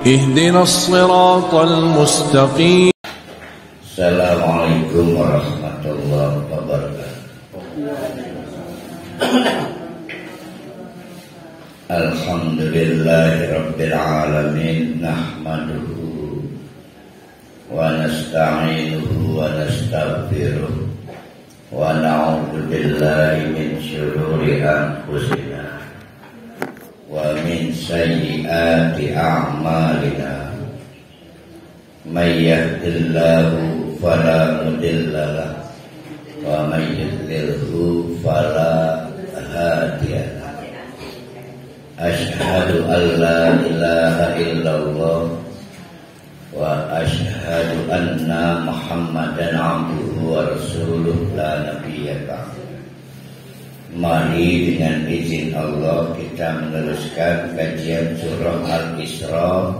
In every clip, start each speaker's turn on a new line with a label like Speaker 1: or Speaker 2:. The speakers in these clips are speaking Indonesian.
Speaker 1: اهدنا الصراط المستقيم.
Speaker 2: Assalamualaikum warahmatullahi wabarakatuh. Alhamdulillahi rabbil alamin, nahmaduhu wa nasta'inuhu wa nastaghfiruh wa na'udzu billahi min syururi anfusina wa min sayyiati a'malina. May yahdihillahu fala mudilla lahu wa may yudlilhu fala hadiya lahu. Asyhadu an la ilaha illallah wa asyhadu anna Muhammadan abduhu wa rasuluh la nabiyya ba'dahu. Mari dengan izin Allah kita meneruskan kajian surah Al-Isra.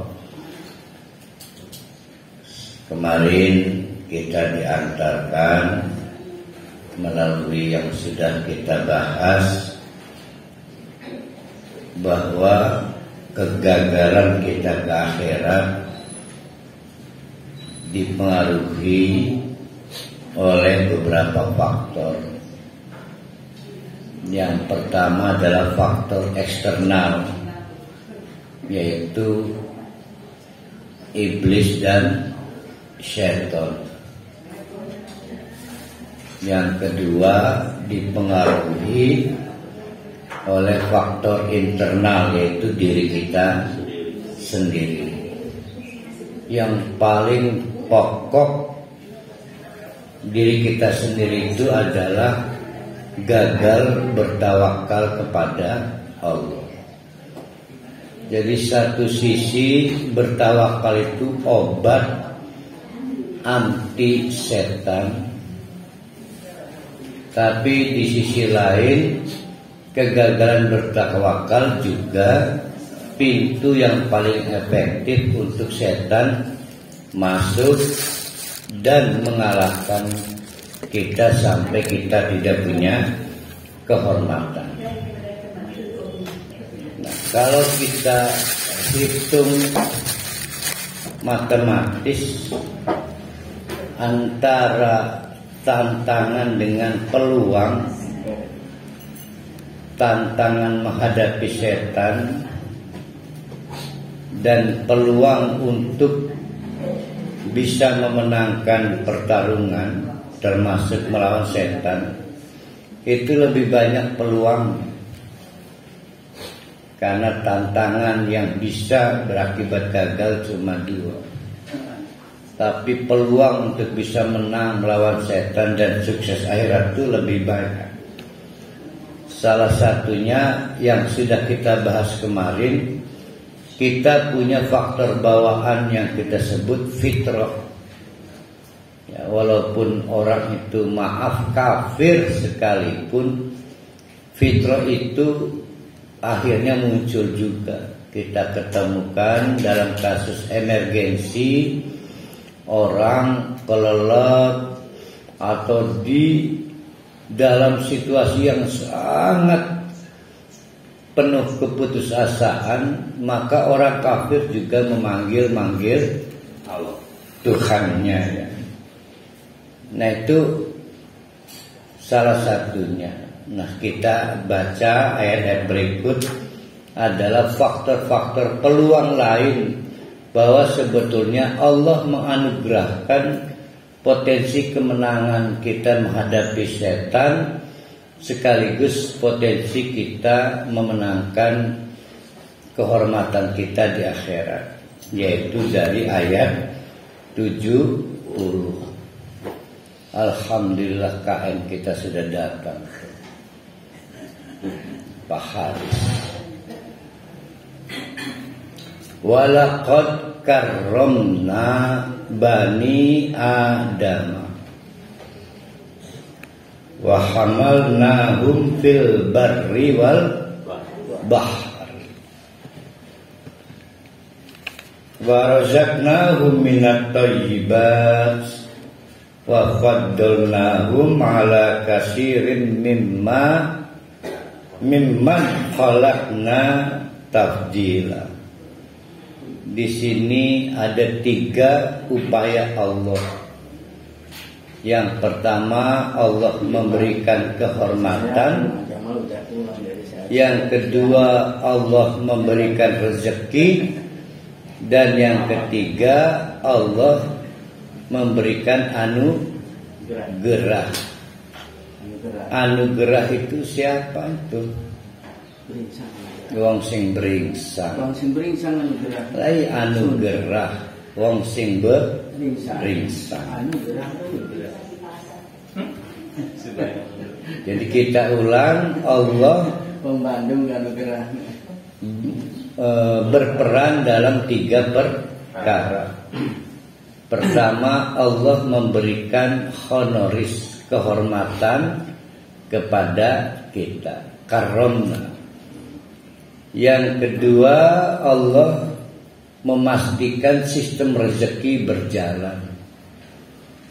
Speaker 2: Kemarin kita diantarkan melalui yang sudah kita bahas bahwa kegagalan kita ke akhirat dipengaruhi oleh beberapa faktor. Yang pertama adalah faktor eksternal, yaitu iblis dan syaitan. Yang kedua dipengaruhi oleh faktor internal, yaitu diri kita sendiri. Yang paling pokok diri kita sendiri itu adalah gagal bertawakal kepada Allah. Jadi satu sisi bertawakal itu obat anti setan, tapi di sisi lain kegagalan bertawakal juga pintu yang paling efektif untuk setan masuk dan mengalahkan kita sampai kita tidak punya kehormatan. Nah, kalau kita hitung matematis antara tantangan dengan peluang, tantangan menghadapi setan dan peluang untuk bisa memenangkan pertarungan termasuk melawan setan, itu lebih banyak peluang. Karena tantangan yang bisa berakibat gagal cuma 2, tapi peluang untuk bisa menang melawan setan dan sukses akhirat itu lebih banyak. Salah satunya yang sudah kita bahas kemarin, kita punya faktor bawaan yang kita sebut fitrah. Ya, walaupun orang itu kafir sekalipun, fitrah itu akhirnya muncul juga. Kita ketemukan dalam kasus emergensi, orang kelelep atau di dalam situasi yang sangat penuh keputusasaan, maka orang kafir juga memanggil Allah, Tuhannya, ya. Nah, itu salah satunya. Nah, kita baca ayat-ayat berikut adalah faktor-faktor peluang lain bahwa sebetulnya Allah menganugerahkan potensi kemenangan kita menghadapi setan, sekaligus potensi kita memenangkan kehormatan kita di akhirat, yaitu dari ayat 70. Alhamdulillah KM kita sudah datang, Pak Haris. Walaqad karramna bani Adam wa hamalnahum fil barri wal bahri wa razaqnahum minat thayyibat wa faddalnahum ala katsirin mimman khalaqna tafdila. di sini ada 3 upaya Allah. Yang pertama, Allah memberikan kehormatan. Yang kedua, Allah memberikan rezeki. Dan yang ketiga, Allah memberikan anugerah. Anugerah itu siapa itu? Wong sing beringsang.
Speaker 3: Wong sing beringsang anugerah.
Speaker 2: Lai anugerah. Wong sing beringsang.
Speaker 3: Anugerah.
Speaker 2: Jadi kita ulang, Allah
Speaker 3: Pembandung anugerah.
Speaker 2: Berperan dalam 3 perkara. Pertama, Allah memberikan honoris, kehormatan kepada kita, karomna. Yang kedua, Allah memastikan sistem rezeki berjalan.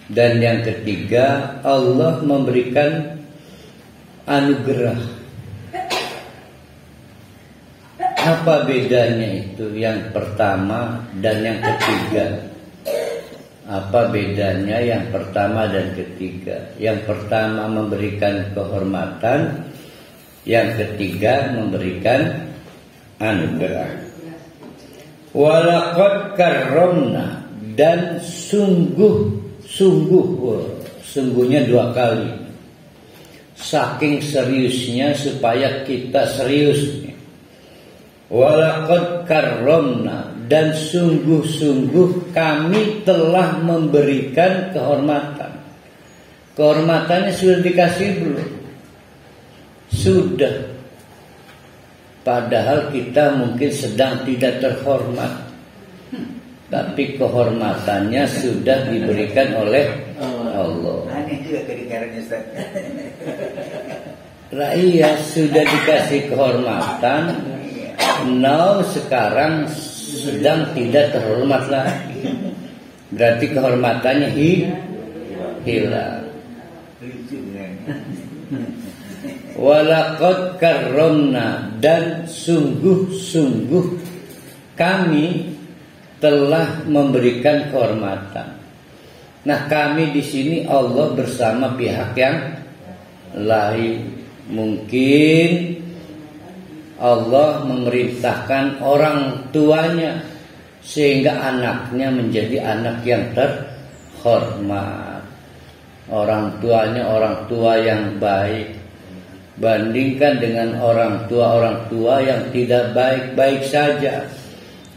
Speaker 2: Dan yang ketiga, Allah memberikan anugerah. Apa bedanya itu yang pertama dan yang ketiga? Apa bedanya yang pertama dan ketiga? Yang pertama memberikan kehormatan, yang ketiga memberikan anugerah. Walaqad karramna, dan sungguhnya 2 kali. Saking seriusnya supaya kita serius. Walaqad karramna, dan sungguh-sungguh kami telah memberikan kehormatan. Kehormatannya sudah dikasih belum? Sudah. Padahal kita mungkin sedang tidak terhormat, tapi kehormatannya sudah diberikan oleh Allah. Rakyat sudah dikasih kehormatan. Now sekarang sedang tidak terhormat lagi. Berarti kehormatannya hilang. Walaqad karramna, dan sungguh-sungguh kami telah memberikan kehormatan. Nah, kami di sini Allah bersama pihak yang lain. Mungkin Allah memerintahkan orang tuanya sehingga anaknya menjadi anak yang terhormat. Orang tuanya orang tua yang baik. Bandingkan dengan orang tua yang tidak baik-baik saja.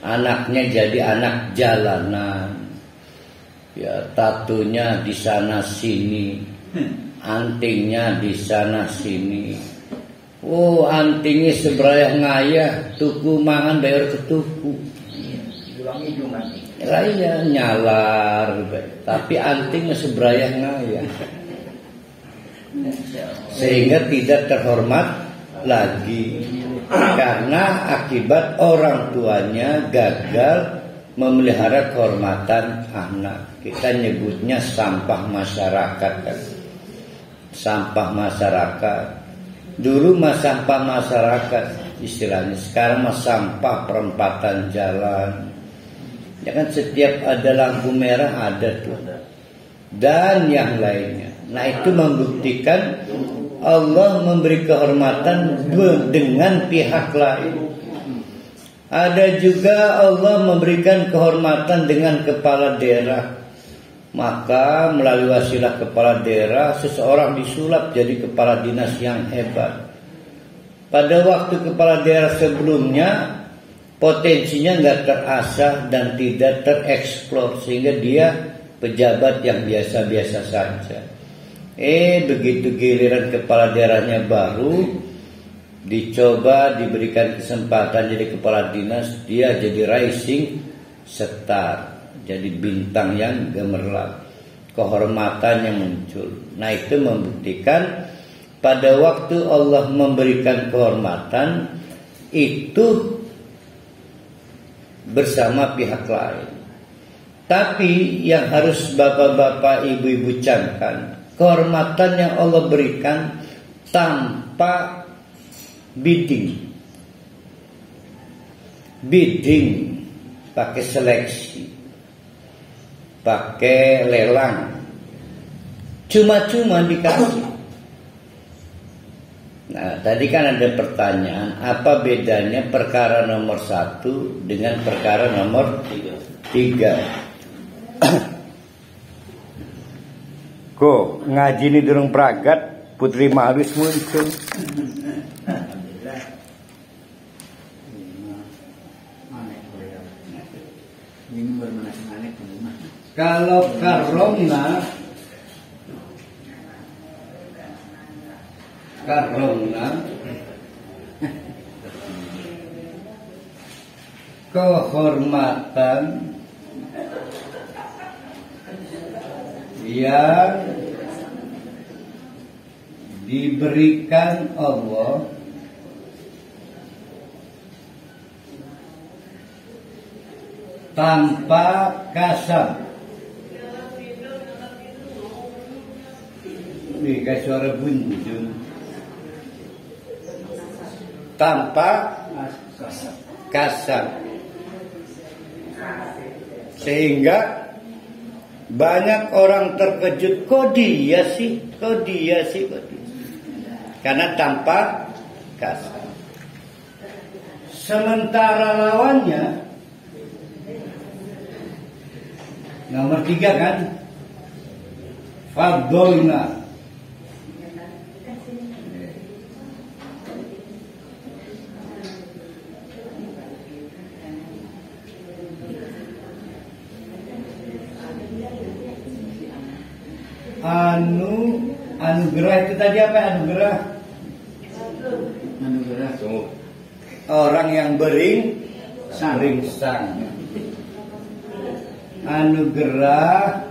Speaker 2: Anaknya jadi anak jalanan. Ya, tatunya di sana sini, antingnya di sana sini. Oh, antingnya seberayah ngayah, tuku mangan bayar ke tuku. Raya nyalar, tapi antingnya seberayah ngayah. Sehingga tidak terhormat lagi, karena akibat orang tuanya gagal memelihara kehormatan anak. Kita nyebutnya sampah masyarakat kan? Sampah masyarakat. Dulu mah sampah masyarakat istilahnya, sekarang mah sampah perempatan jalan. Ya kan, setiap ada lampu merah ada tuh. Dan yang lainnya. Nah, itu membuktikan Allah memberi kehormatan dengan pihak lain. Ada juga Allah memberikan kehormatan dengan kepala daerah. Maka melalui wasilah kepala daerah, seseorang disulap jadi kepala dinas yang hebat. Pada waktu kepala daerah sebelumnya, potensinya nggak terasah dan tidak tereksplor, sehingga dia pejabat yang biasa-biasa saja. Begitu giliran kepala daerahnya baru, dicoba diberikan kesempatan jadi kepala dinas, dia jadi rising star, jadi bintang yang gemerlap, kehormatan yang muncul. Nah, itu membuktikan pada waktu Allah memberikan kehormatan itu bersama pihak lain. Tapi yang harus bapak-bapak, ibu-ibu camkan, kehormatan yang Allah berikan tanpa bidding. pakai seleksi, pakai lelang, cuma-cuma dikasih. Nah, tadi kan ada pertanyaan, apa bedanya perkara nomor 1 dengan perkara nomor 3? Kok ngaji ini durung pragat, Putri Marus muncul. Kalau karomna kehormatan yang diberikan Allah tanpa kasar. Ini kayak suara bunyi tanpa kasar, sehingga banyak orang terkejut, kok dia sih, karena tanpa kasar. Sementara lawannya nomor 3 kan, fadolna. Anugerah itu tadi apa? Anugerah. Orang yang beringsang. Anugerah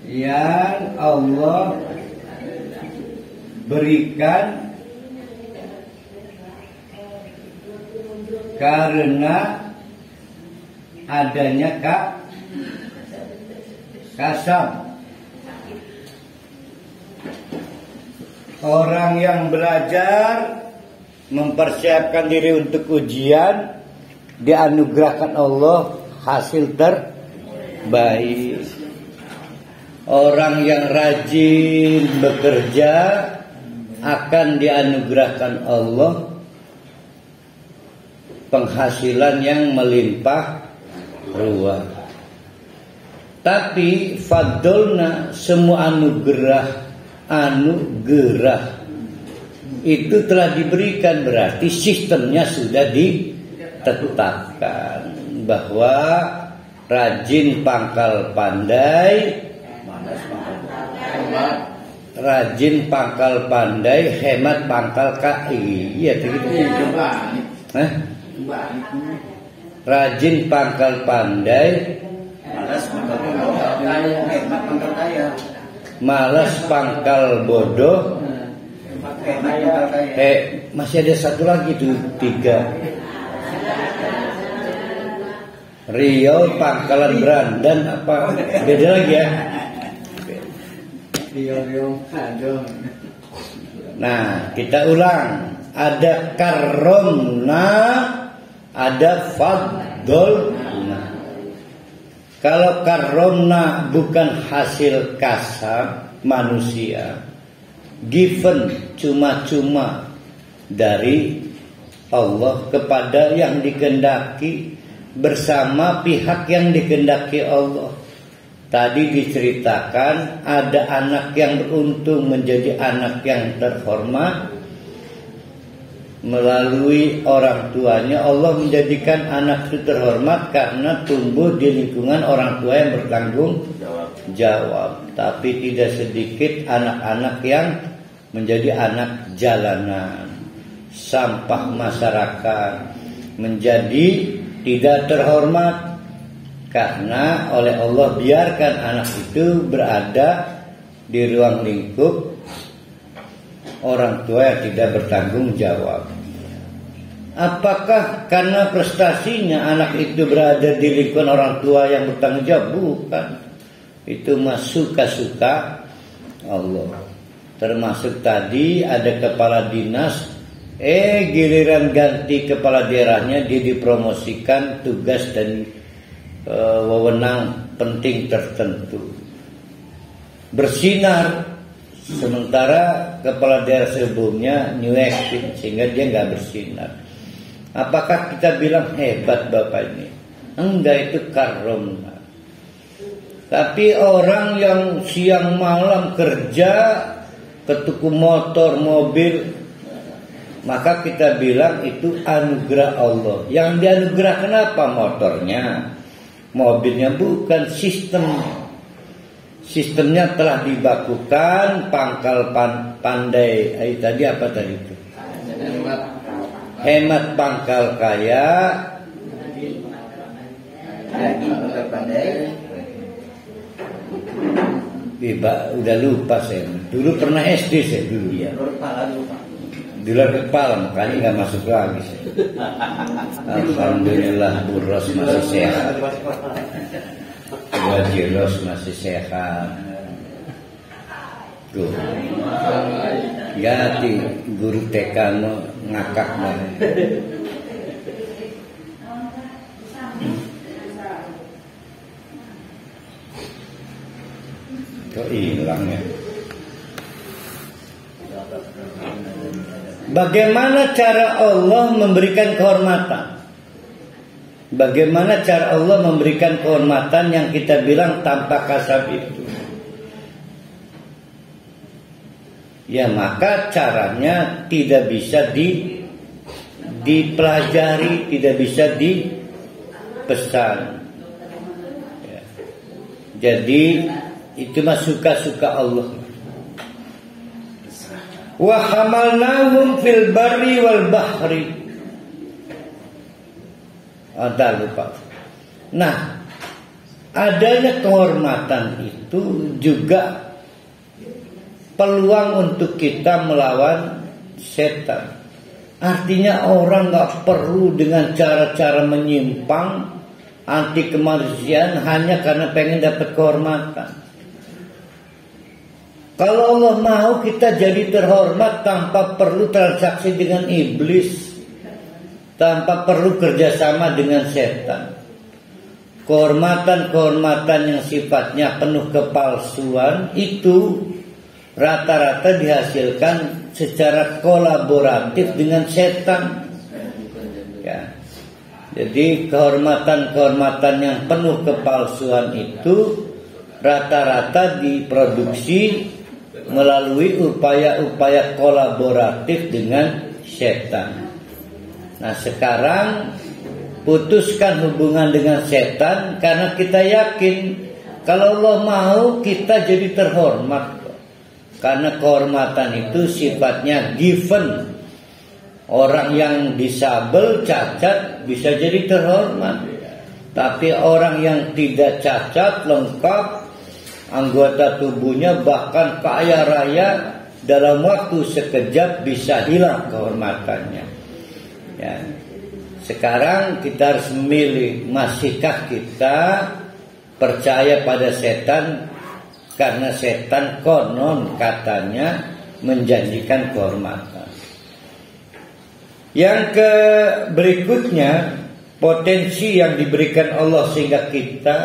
Speaker 2: yang Allah berikan karena adanya kasam. Orang yang belajar mempersiapkan diri untuk ujian, dianugerahkan Allah hasil terbaik. Orang yang rajin bekerja akan dianugerahkan Allah penghasilan yang melimpah ruah. Tapi fadolna, semua anugerah itu telah diberikan, berarti sistemnya sudah ditetapkan bahwa rajin pangkal pandai, hemat pangkal kai. Iya begitu. Rajin pangkal pandai, malas pangkal bodoh. Masih ada satu lagi tuh, 3. Riau pangkalan berandan, apa beda lagi ya? Nah, kita ulang. Ada karomna, ada fadolna. Kalau karomna bukan hasil kasar manusia, given cuma-cuma dari Allah kepada yang dikehendaki bersama pihak yang dikehendaki Allah. Tadi diceritakan ada anak yang beruntung menjadi anak yang terhormat melalui orang tuanya. Allah menjadikan anak itu terhormat karena tumbuh di lingkungan orang tua yang bertanggung jawab. Tapi tidak sedikit anak-anak yang menjadi anak jalanan, sampah masyarakat, menjadi tidak terhormat karena oleh Allah biarkan anak itu berada di ruang lingkup orang tua yang tidak bertanggung jawab. Apakah karena prestasinya anak itu berada di lingkungan orang tua yang bertanggung jawab? Bukan. Itu mah suka-suka Allah. Termasuk tadi ada kepala dinas Giliran ganti kepala daerahnya dia dipromosikan tugas dan wewenang penting tertentu, bersinar, sementara kepala daerah sebelumnya nyuekin sehingga dia nggak bersinar. Apakah kita bilang hebat bapak ini? Enggak, itu karomah. Tapi orang yang siang malam kerja ke tuku motor, mobil, maka kita bilang itu anugerah Allah. Yang dianugerahkan apa? Motornya, mobilnya, bukan sistemnya. Sistemnya telah dibakukan, pangkal pandai. Tadi apa tadi itu? Hemat pangkal kaya. Udah lupa saya. Dulu pernah SD saya dulu. Ya. Di luar kepala, makanya nggak masuk lagi. Alhamdulillah Bu Ros masih sehat. Bu Ros masih sehat. Tuh. Ya, guru TK ngakak banget. Kok hilang ya? Bagaimana cara Allah memberikan kehormatan? Bagaimana cara Allah memberikan kehormatan yang kita bilang tanpa kasab itu? Ya, maka caranya tidak bisa dipelajari, tidak bisa dipesan. Ya. Jadi itu mah suka-suka Allah. Wa hamalnahum fil barri wal bahri. Ada lupa. Nah, adanya kehormatan itu juga peluang untuk kita melawan setan. Artinya orang nggak perlu dengan cara-cara menyimpang anti kemanusiaan hanya karena pengen dapat kehormatan. Kalau Allah mau kita jadi terhormat tanpa perlu transaksi dengan iblis, tanpa perlu kerjasama dengan setan. Kehormatan-kehormatan yang sifatnya penuh kepalsuan itu rata-rata dihasilkan secara kolaboratif dengan setan. Ya. Jadi kehormatan-kehormatan yang penuh kepalsuan itu rata-rata diproduksi melalui upaya-upaya kolaboratif dengan setan. Nah, sekarang putuskan hubungan dengan setan karena kita yakin kalau Allah mau kita jadi terhormat. Karena kehormatan itu sifatnya given. Orang yang disabel, cacat bisa jadi terhormat. Tapi orang yang tidak cacat, lengkap, anggota tubuhnya bahkan kaya raya, dalam waktu sekejap bisa hilang kehormatannya. Ya. Sekarang kita harus memilih, masihkah kita percaya pada setan karena setan konon katanya menjanjikan kehormatan. Yang berikutnya, potensi yang diberikan Allah sehingga kita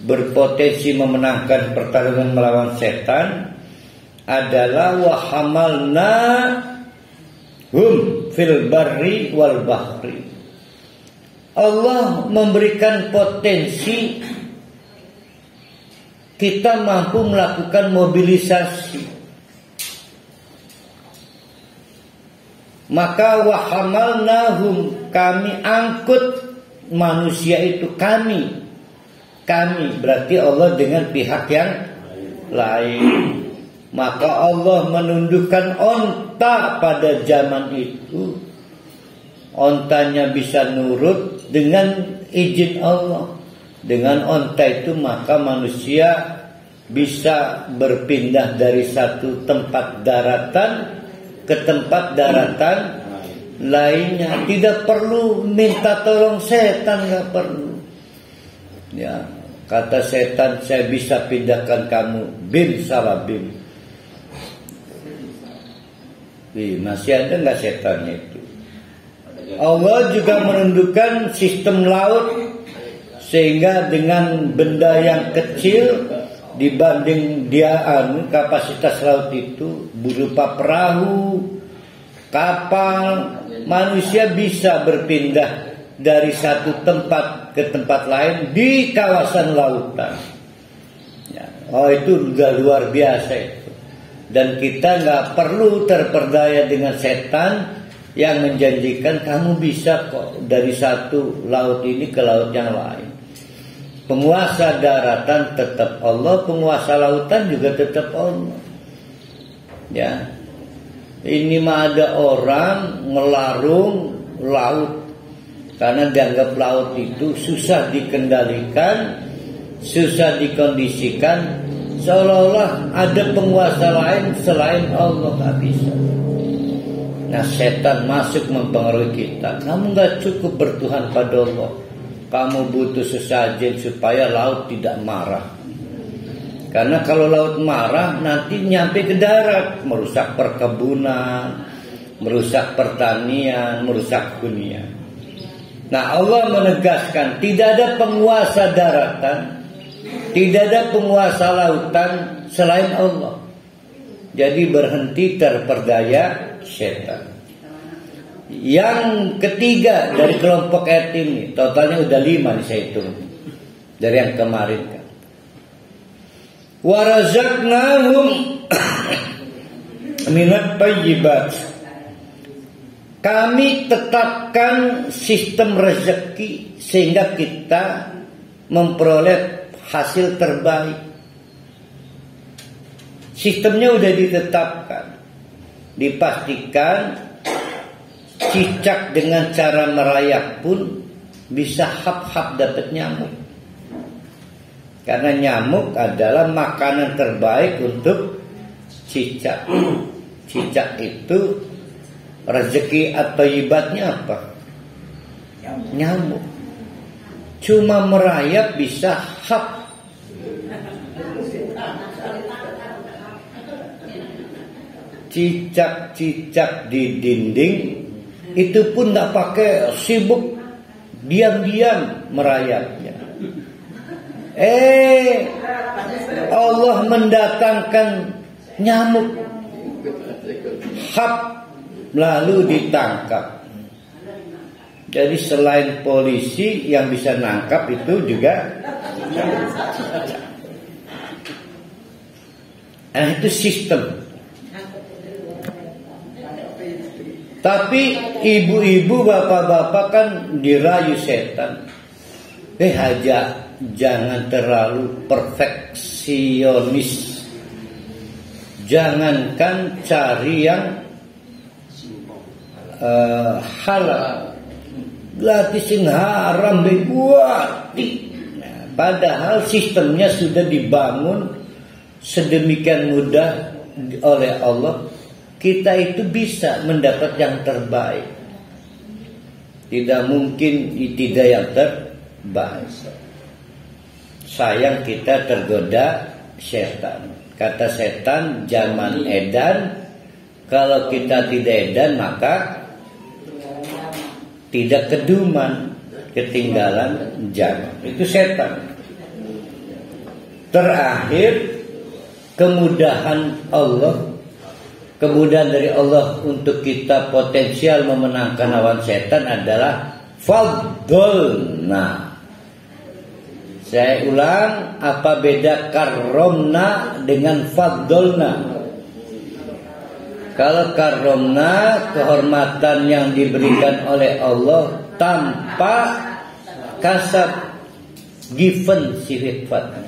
Speaker 2: berpotensi memenangkan pertarungan melawan setan adalah wa hamalna hum fil barri wal bahri. Allah memberikan potensi kita mampu melakukan mobilisasi. Maka wa hamalnahum, kami angkut manusia itu, kami berarti Allah dengan pihak yang lain. Maka Allah menundukkan onta pada zaman itu. Ontanya bisa nurut dengan izin Allah. Dengan onta itu maka manusia bisa berpindah dari satu tempat daratan ke tempat daratan lainnya. Tidak perlu minta tolong setan, nggak perlu. Ya, kata setan, saya bisa pindahkan kamu bim salah bim. Masih ada nggak setannya itu? Allah juga menundukkan sistem laut sehingga dengan benda yang kecil dibanding kapasitas laut itu berupa perahu, kapal, manusia bisa berpindah dari satu tempat ke tempat lain di kawasan lautan. Itu udah luar biasa itu. Dan kita nggak perlu terperdaya dengan setan yang menjanjikan kamu bisa kok dari satu laut ini ke laut yang lain. Penguasa daratan tetap Allah, penguasa lautan juga tetap Allah. Ya, ini mah ada orang ngelarung laut karena dianggap laut itu susah dikendalikan, susah dikondisikan, seolah-olah ada penguasa lain selain Allah, nggak bisa. Nah, setan masuk mempengaruhi kita. Kamu nggak cukup bertuhan pada Allah. Kamu butuh sesajen supaya laut tidak marah. Karena kalau laut marah nanti nyampe ke darat, merusak perkebunan, merusak pertanian, merusak dunia. Nah, Allah menegaskan tidak ada penguasa daratan, tidak ada penguasa lautan selain Allah. Jadi berhenti terperdaya setan. Yang ketiga dari kelompok ayat ini, totalnya udah 5 nih saya hitung dari yang kemarin kan. Warazaqnahum minat thayyibat. Kami tetapkan sistem rezeki sehingga kita memperoleh hasil terbaik. Sistemnya udah ditetapkan, dipastikan. Cicak dengan cara merayap pun bisa hap-hap dapat nyamuk. Karena nyamuk adalah makanan terbaik untuk cicak. Cicak itu rezeki atau ibatnya apa? Nyamuk. Cuma merayap bisa hap. Cicak-cicak di dinding itu pun tidak pakai sibuk, diam-diam merayapnya. Allah mendatangkan nyamuk, hap, lalu ditangkap. Jadi selain polisi yang bisa nangkap itu juga, itu sistem. Tapi ibu-ibu, bapak-bapak kan dirayu setan. Haja, jangan terlalu perfeksionis. Jangankan cari yang halal, gratis yang haram dibuati. Nah, padahal sistemnya sudah dibangun sedemikian mudah oleh Allah. Kita itu bisa mendapat yang terbaik. Tidak mungkin tidak yang terbaik. Sayang kita tergoda setan. Kata setan, zaman edan. Kalau kita tidak edan maka tidak keduman, ketinggalan zaman. Itu setan. Terakhir, kemudahan Allah. Kemudian dari Allah untuk kita potensial memenangkan lawan setan adalah fadlna. Saya ulang, apa beda karomna dengan fadlna? Kalau karomna, kehormatan yang diberikan oleh Allah tanpa kasab, given sifat.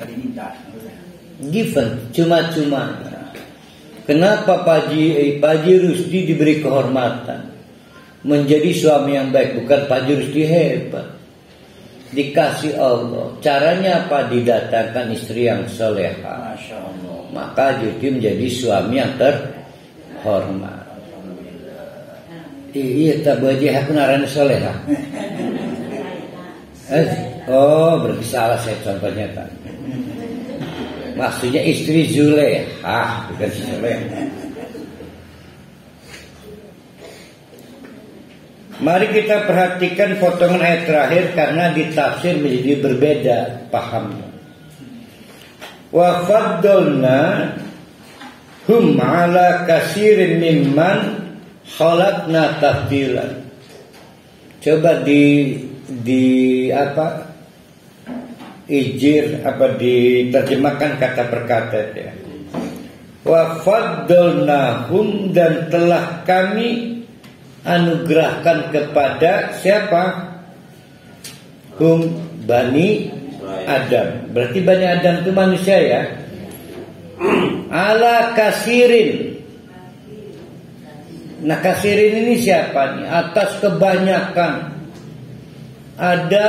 Speaker 2: Given, cuma-cuma. Kenapa Pak Haji Rusdi diberi kehormatan menjadi suami yang baik? Bukan Pak Haji Rusdi hebat, dikasih Allah. Caranya apa? Didatangkan istri yang soleha. Maka Haji Rusdi menjadi suami yang terhormat. Iya, tak boleh aku narani soleha. Berarti salah saya contohnya kan. Maksudnya istri Zulekha, bukan Zulekha. Mari kita perhatikan potongan ayat terakhir karena ditafsir menjadi berbeda pahamnya. Wa faddalna hum ala katsirin mimman khalaqna tafdilan. Coba diterjemahkan kata per kata ya. Wa faddalnahum, dan telah kami anugerahkan kepada siapa? Hum Bani Adam. Berarti Bani Adam itu manusia ya. Ala kasirin. Nah, kasirin ini siapa nih? Atas kebanyakan. Ada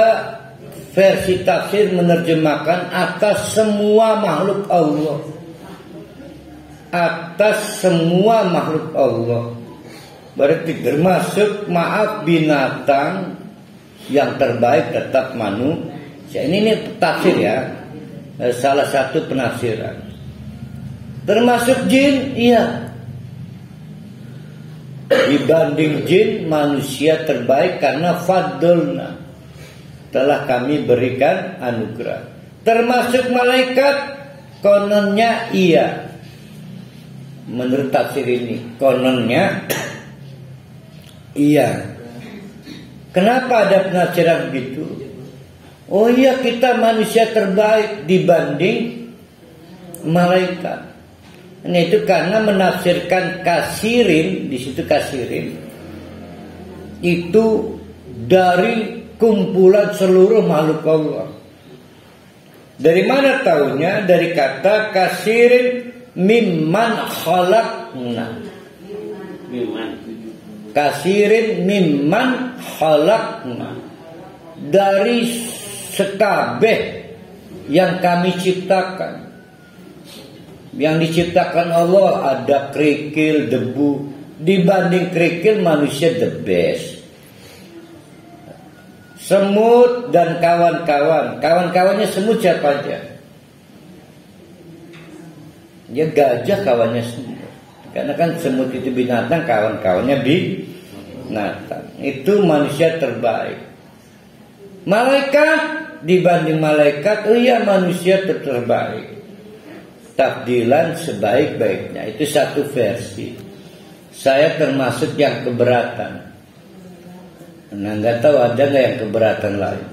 Speaker 2: versi tafsir menerjemahkan atas semua makhluk Allah. Atas semua makhluk Allah. Berarti termasuk binatang yang terbaik tetap manusia. Ini tafsir ya, salah satu penafsiran. Termasuk jin, iya. Dibanding jin, manusia terbaik karena fadlna, telah kami berikan anugerah. Termasuk malaikat, kononnya iya. Menurut tafsir ini, kononnya iya. Kenapa ada penafsiran begitu? Oh iya, kita manusia terbaik dibanding malaikat. Nah, itu karena menafsirkan kasirin, di situ kasirin itu dari kumpulan seluruh makhluk Allah. Dari mana taunya? Dari kata kasirin mimman khalaqna. Kasirin mimman khalaqna, dari sekabeh yang kami ciptakan. Yang diciptakan Allah ada kerikil, debu. Dibanding kerikil, manusia the best. Semut dan kawan-kawan. Kawan-kawannya semut siapa aja? Ya gajah kawannya semut. Karena kan semut itu binatang, kawan-kawannya binatang. Itu manusia terbaik. Malaikat dibanding malaikat, oh iya, manusia terbaik. Tafdilan sebaik-baiknya. Itu satu versi. Saya termasuk yang keberatan. Nah, nggak tahu ada nggak yang keberatan lain.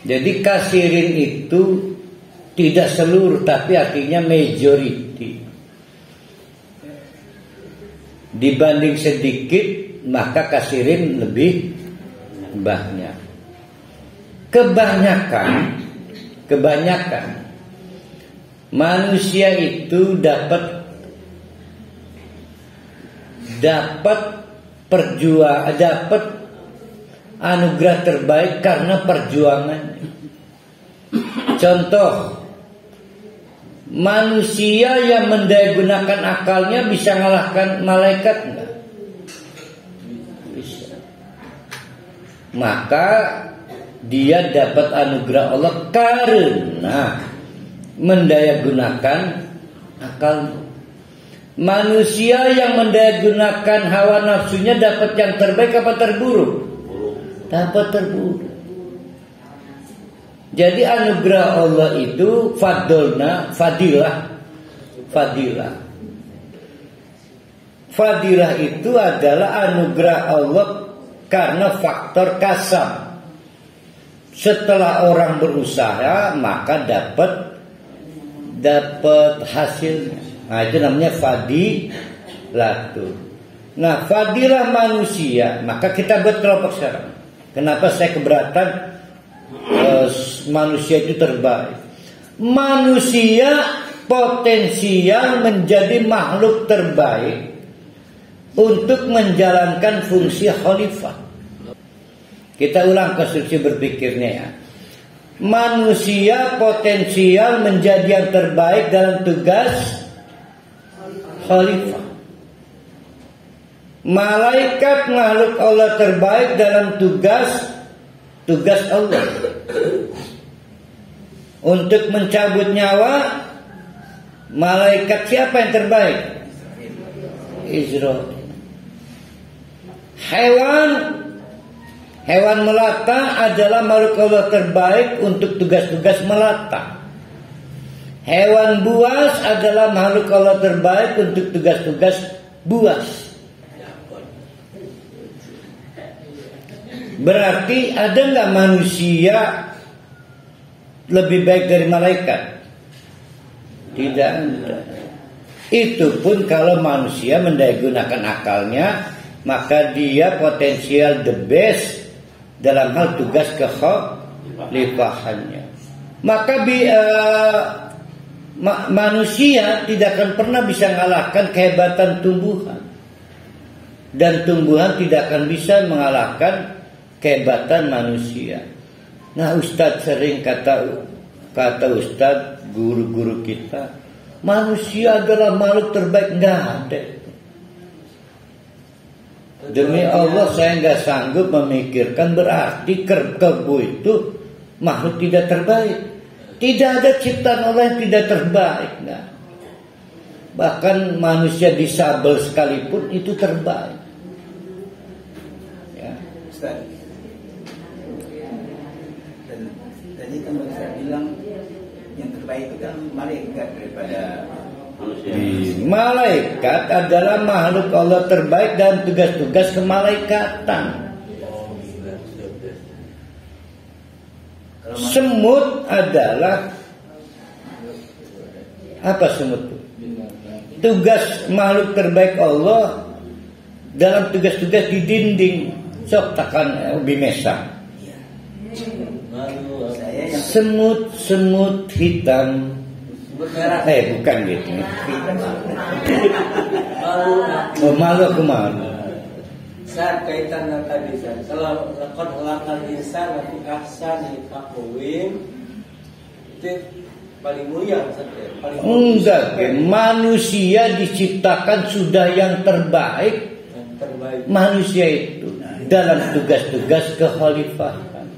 Speaker 2: Jadi kasirin itu tidak seluruh, tapi artinya majority. Dibanding sedikit, maka kasirin lebih banyak. Kebanyakan manusia itu dapat anugerah terbaik karena perjuangan. Contoh, manusia yang mendayagunakan akalnya bisa mengalahkan malaikat enggak? Bisa. Maka dia dapat anugerah Allah karena mendayagunakan akal. Manusia yang mendayagunakan hawa nafsunya dapat yang terbaik apa terburuk? Dapat terburuk. Jadi anugerah Allah itu fadilah. Fadilah itu adalah anugerah Allah karena faktor kasab. Setelah orang berusaha, maka dapat hasilnya. Nah, itu namanya fadilah. Nah, fadilah manusia, maka kita buat kelompok sekarang. Kenapa saya keberatan manusia itu terbaik? Manusia potensial menjadi makhluk terbaik untuk menjalankan fungsi khalifah. Kita ulang konstruksi berpikirnya ya. Manusia potensial menjadi yang terbaik dalam tugas khalifah. Malaikat makhluk Allah terbaik dalam tugas Allah. Untuk mencabut nyawa, malaikat siapa yang terbaik? Israel. Hewan melata adalah makhluk Allah terbaik untuk tugas-tugas melata. Hewan buas adalah makhluk Allah terbaik untuk tugas-tugas buas. Berarti ada nggak manusia lebih baik dari malaikat? Tidak ada. Itu pun kalau manusia menggunakan akalnya, maka dia potensial the best dalam hal tugas kekhalifahannya. Maka manusia tidak akan pernah bisa mengalahkan kehebatan tumbuhan, dan tumbuhan tidak akan bisa mengalahkan kehebatan manusia. Nah, Ustadz sering kata Ustadz, guru-guru kita, manusia adalah makhluk terbaik. Nggak ada. Demi Allah saya nggak sanggup memikirkan berarti kerbau itu makhluk tidak terbaik. Tidak ada ciptaan Allah yang tidak terbaik. Nah, bahkan manusia disabel sekalipun itu terbaik. Ya.
Speaker 3: Ustaz, tadi kan saya bilang yang terbaik itu kan malaikat daripada manusia.
Speaker 2: Malaikat adalah makhluk Allah terbaik dan tugas-tugas kemalaikatan. Semut adalah apa semut? Tugas makhluk terbaik Allah dalam tugas-tugas di dinding. Sok takkan bimesa. Semut hitam. Bukan gitu. Oh, malu aku malu.
Speaker 4: Saat kaitan dengan tadi, kalau lakon lakukan insan nanti ahsan taqwim itu paling mulia, paling
Speaker 2: enggak, manusia diciptakan sudah yang terbaik. Manusia itu dalam tugas-tugas kekhalifahan.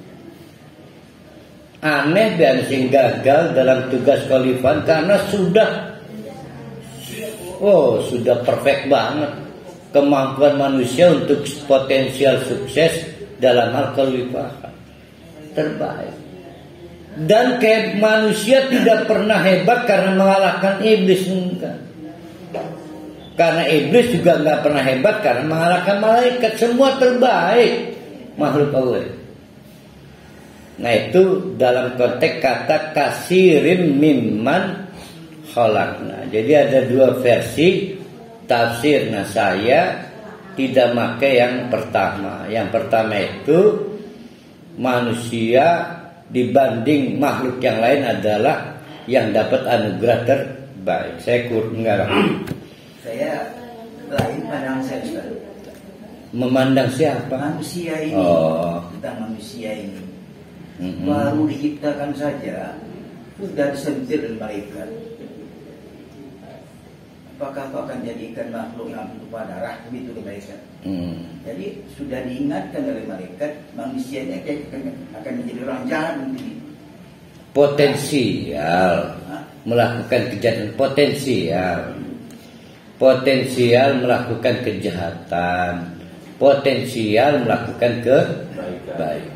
Speaker 2: Aneh dan sing gagal dalam tugas kekhalifahan karena sudah perfect banget kemampuan manusia untuk potensial sukses dalam hal kekhalifahan terbaik. Dan manusia tidak pernah hebat karena mengalahkan iblis, enggak. Karena iblis juga nggak pernah hebat karena mengalahkan malaikat. Semua terbaik makhluk Allah. Nah, itu dalam konteks kata kasirin mimman khalaqna. Jadi ada dua versi tafsir. Nah, saya tidak pakai yang pertama. Yang pertama itu manusia dibanding makhluk yang lain adalah yang dapat anugerah terbaik. Saya enggak.
Speaker 3: Saya lain pandang saya, Ustaz.
Speaker 2: Memandang siapa?
Speaker 3: Manusia ini. Tentang manusia ini. Baru diciptakan saja sudah disentil oleh malaikat. Apakah kau akan jadikan makhluk yang berupa darah begitu malaikat? Jadi sudah diingatkan oleh malaikat manusianya akan menjadi orang jahat begini.
Speaker 2: Potensial melakukan kejahatan, potensial melakukan kejahatan, potensial melakukan kebaikan.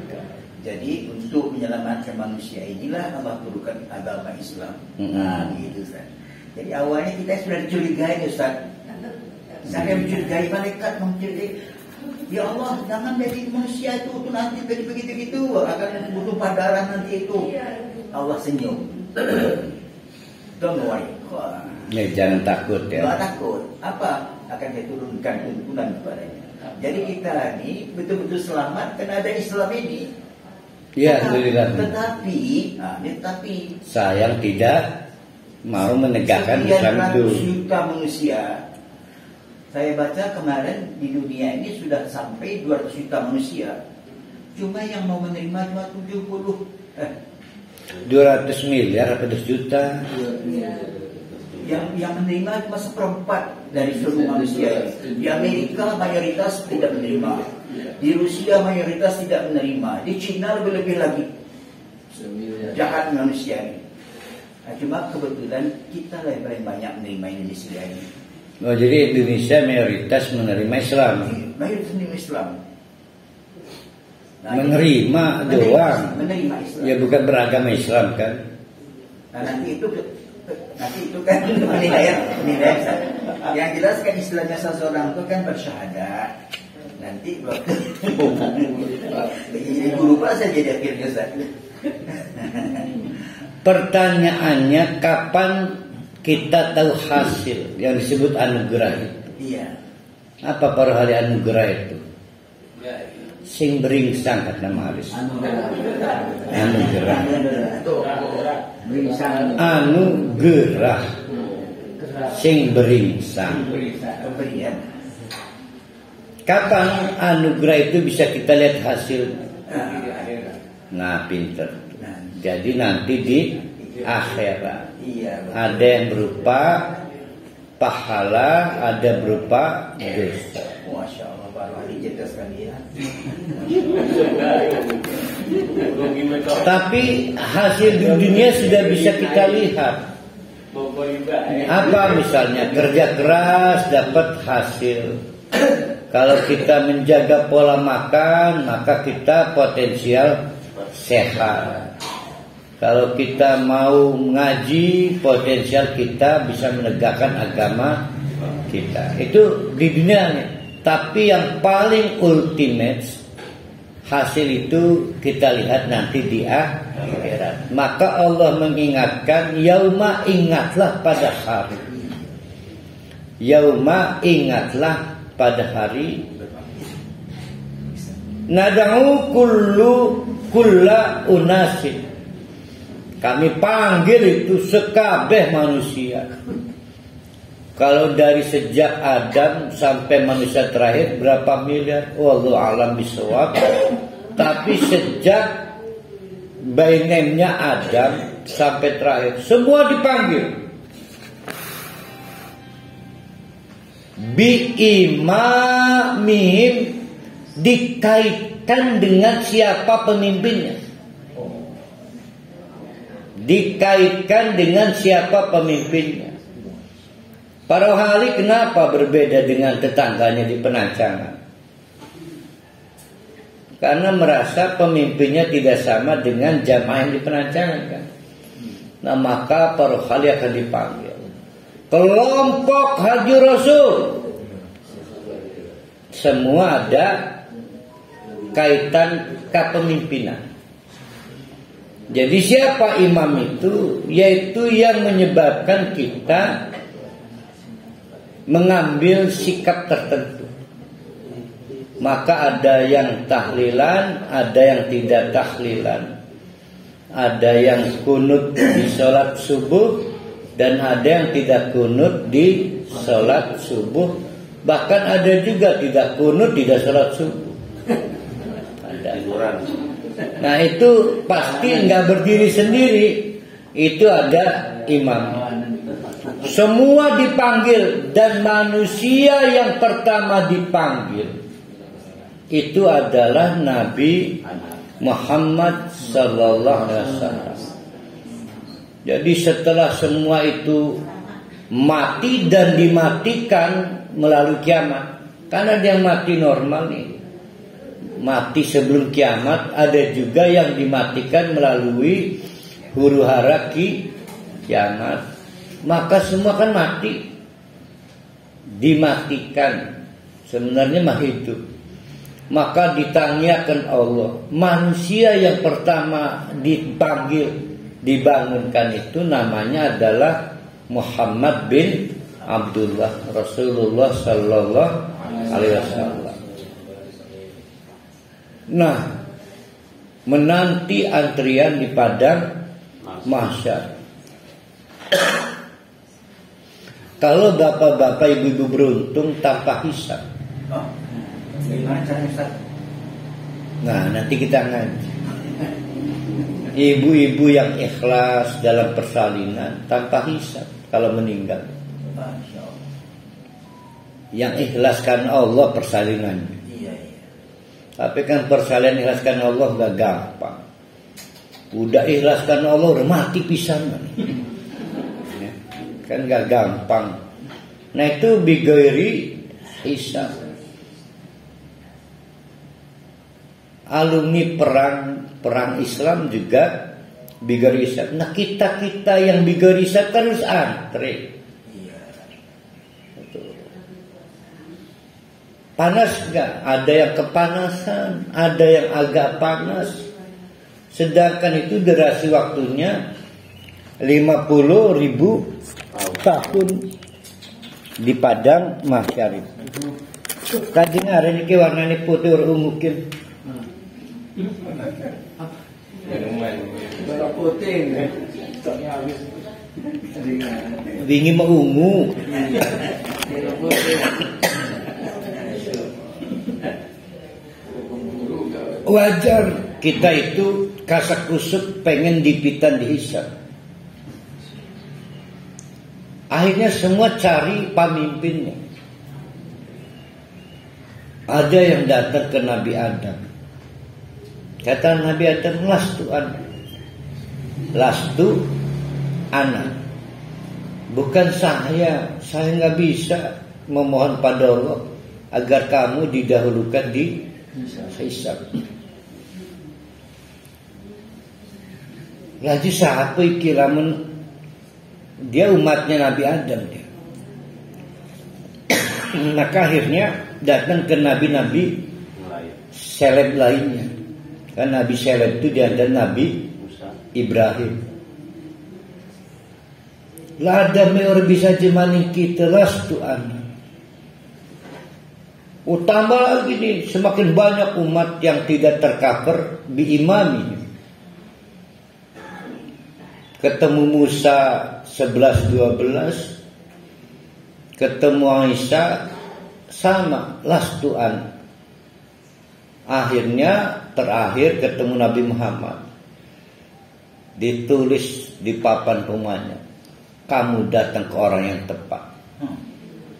Speaker 3: Jadi untuk menyelamatkan manusia inilah Allah turunkan agama Islam. Nah, gitu Ustaz. Jadi awalnya kita sudah dicurigai, Ustaz. Saya mencurigai malaikat, mencurigai. Ya Allah, jangan jadi manusia itu nanti jadi begitu-begitu akan butuh darah nanti itu. Allah senyum. Don't worry.
Speaker 2: Jangan takut ya.
Speaker 3: Jangan takut. Apa akan saya turunkan tuntunan kepadanya. Jadi kita ini betul-betul selamat karena ada Islam ini.
Speaker 2: Ya,
Speaker 3: tetapi
Speaker 2: sayang tidak mau menegakkan Islam itu.
Speaker 3: Juta manusia. Saya baca kemarin di dunia ini sudah sampai 200 juta manusia. Cuma yang mau menerima cuma
Speaker 2: 200 miliar apa 200 juta?
Speaker 3: Yang menerima cuma seperempat dari seluruh manusia. Di Amerika mayoritas tidak menerima. Di Rusia mayoritas tidak menerima. Di Cina lebih-lebih lagi. Jahat manusia ini. Nah, cuma kebetulan kita lah yang paling banyak menerima Indonesia ini.
Speaker 2: Oh, jadi Indonesia mayoritas menerima Islam.
Speaker 3: mayoritas Islam. Nah,
Speaker 2: menerima doang.
Speaker 3: Menerima Islam.
Speaker 2: Ya bukan beragama Islam kan.
Speaker 3: Nah, nanti itu kan penilaian. Yang jelas kan istilahnya seseorang itu kan bersyahadat. Nanti guru apa saja jadi akhirnya Ustaz. Pertanyaannya, kapan kita tahu hasil yang disebut anugerah itu?
Speaker 2: Iya. Apa para ahli anugerah itu? Sing beringsang kata Maris. Anugerah. Anugerah. Sing beringsang. Kapan anugerah itu bisa kita lihat hasilnya? Nah, pinter. Jadi nanti di akhirat. Ada yang berupa pahala, ada berupa dosa.
Speaker 3: Masya Allah, baru ahli cerdas sekali ya.
Speaker 2: Tapi hasil di dunia sudah bisa kita lihat. Apa misalnya kerja keras dapat hasil. Kalau kita menjaga pola makan, maka kita potensial sehat. Kalau kita mau ngaji, potensial kita bisa menegakkan agama kita. Itu di dunia. Tapi yang paling ultimate hasil itu kita lihat nanti di akhirat. Maka Allah mengingatkan, yauma, ingatlah pada hari. Yauma, ingatlah pada hari. Nad'u kulla unasin. Kami panggil itu sekabeh manusia. Kalau dari sejak Adam sampai manusia terakhir berapa miliar? Wallahu a'lam bishawab. Tapi sejak by name-nya Adam sampai terakhir semua dipanggil. Bi imamihim, dikaitkan dengan siapa pemimpinnya. Dikaitkan dengan siapa pemimpinnya. Para ahli kenapa berbeda dengan tetangganya di penancangan? Karena merasa pemimpinnya tidak sama dengan jamaah yang di penancangan kan. Nah, maka para ahli akan dipanggil. Kelompok Haji Rasul. Semua ada kaitan kepemimpinan. Jadi siapa imam itu? Yaitu yang menyebabkan kita mengambil sikap tertentu. Maka ada yang tahlilan, ada yang tidak tahlilan. Ada yang kunut di sholat subuh, dan ada yang tidak kunut di sholat subuh. Bahkan ada juga tidak kunut tidak sholat subuh. Ada. Nah itu pasti nggak berdiri sendiri. Itu ada imam. Semua dipanggil, dan manusia yang pertama dipanggil itu adalah Nabi Muhammad sallallahu alaihi wasallam. Jadi setelah semua itu mati dan dimatikan melalui kiamat. Karena dia mati normal nih, mati sebelum kiamat. Ada juga yang dimatikan melalui huru hara kiamat. Maka semua kan mati, dimatikan. Sebenarnya mah hidup. Maka ditanyakan Allah, manusia yang pertama dipanggil, dibangunkan itu namanya adalah Muhammad bin Abdullah Rasulullah sallallahu alaihi wasallam. Nah, menanti antrian di padang mahsyar. Kalau bapak-bapak ibu-ibu beruntung tanpa hisab. Nah, nanti kita ngaji. Ibu-ibu yang ikhlas dalam persalinan tanpa hisab kalau meninggal. Yang ikhlaskan Allah persalinannya. Tapi kan persalinan ikhlaskan Allah gak gampang. Udah ikhlaskan Allah udah mati pisan. Kan gak gampang. Nah itu bigoiri hisab. alumni perang Islam juga bigarisan. Nah kita yang bigarisan kan harus antre. Panas nggak? Ada yang kepanasan, ada yang agak panas. Sedangkan itu durasi waktunya 50.000 tahun di padang mahsyar itu. Tadi hari ini warnanya putih ungu mungkin.
Speaker 4: Warna putih.
Speaker 2: Wingi mau ungu. Wajar kita itu kasak kusuk pengen dipitan dihisap. Akhirnya semua cari pemimpinnya. Ada yang datang ke Nabi Adam. Kata Nabi Adam, lastu anak. Bukan saya nggak bisa memohon pada Allah agar kamu didahulukan di hisab. Lagi siapa iki lamun dia umatnya Nabi Adam dia. Maka akhirnya datang ke nabi-nabi seleb lainnya. Kan nabi seleb itu dia ada Nabi Ibrahim. Lah ada meor bisa jemani kita lastu anak. Tambah lagi nih, semakin banyak umat yang tidak tercover biimami. Ketemu Musa 11-12, ketemu Aisyah sama lastuan. Akhirnya terakhir ketemu Nabi Muhammad. Ditulis di papan rumahnya, kamu datang ke orang yang tepat.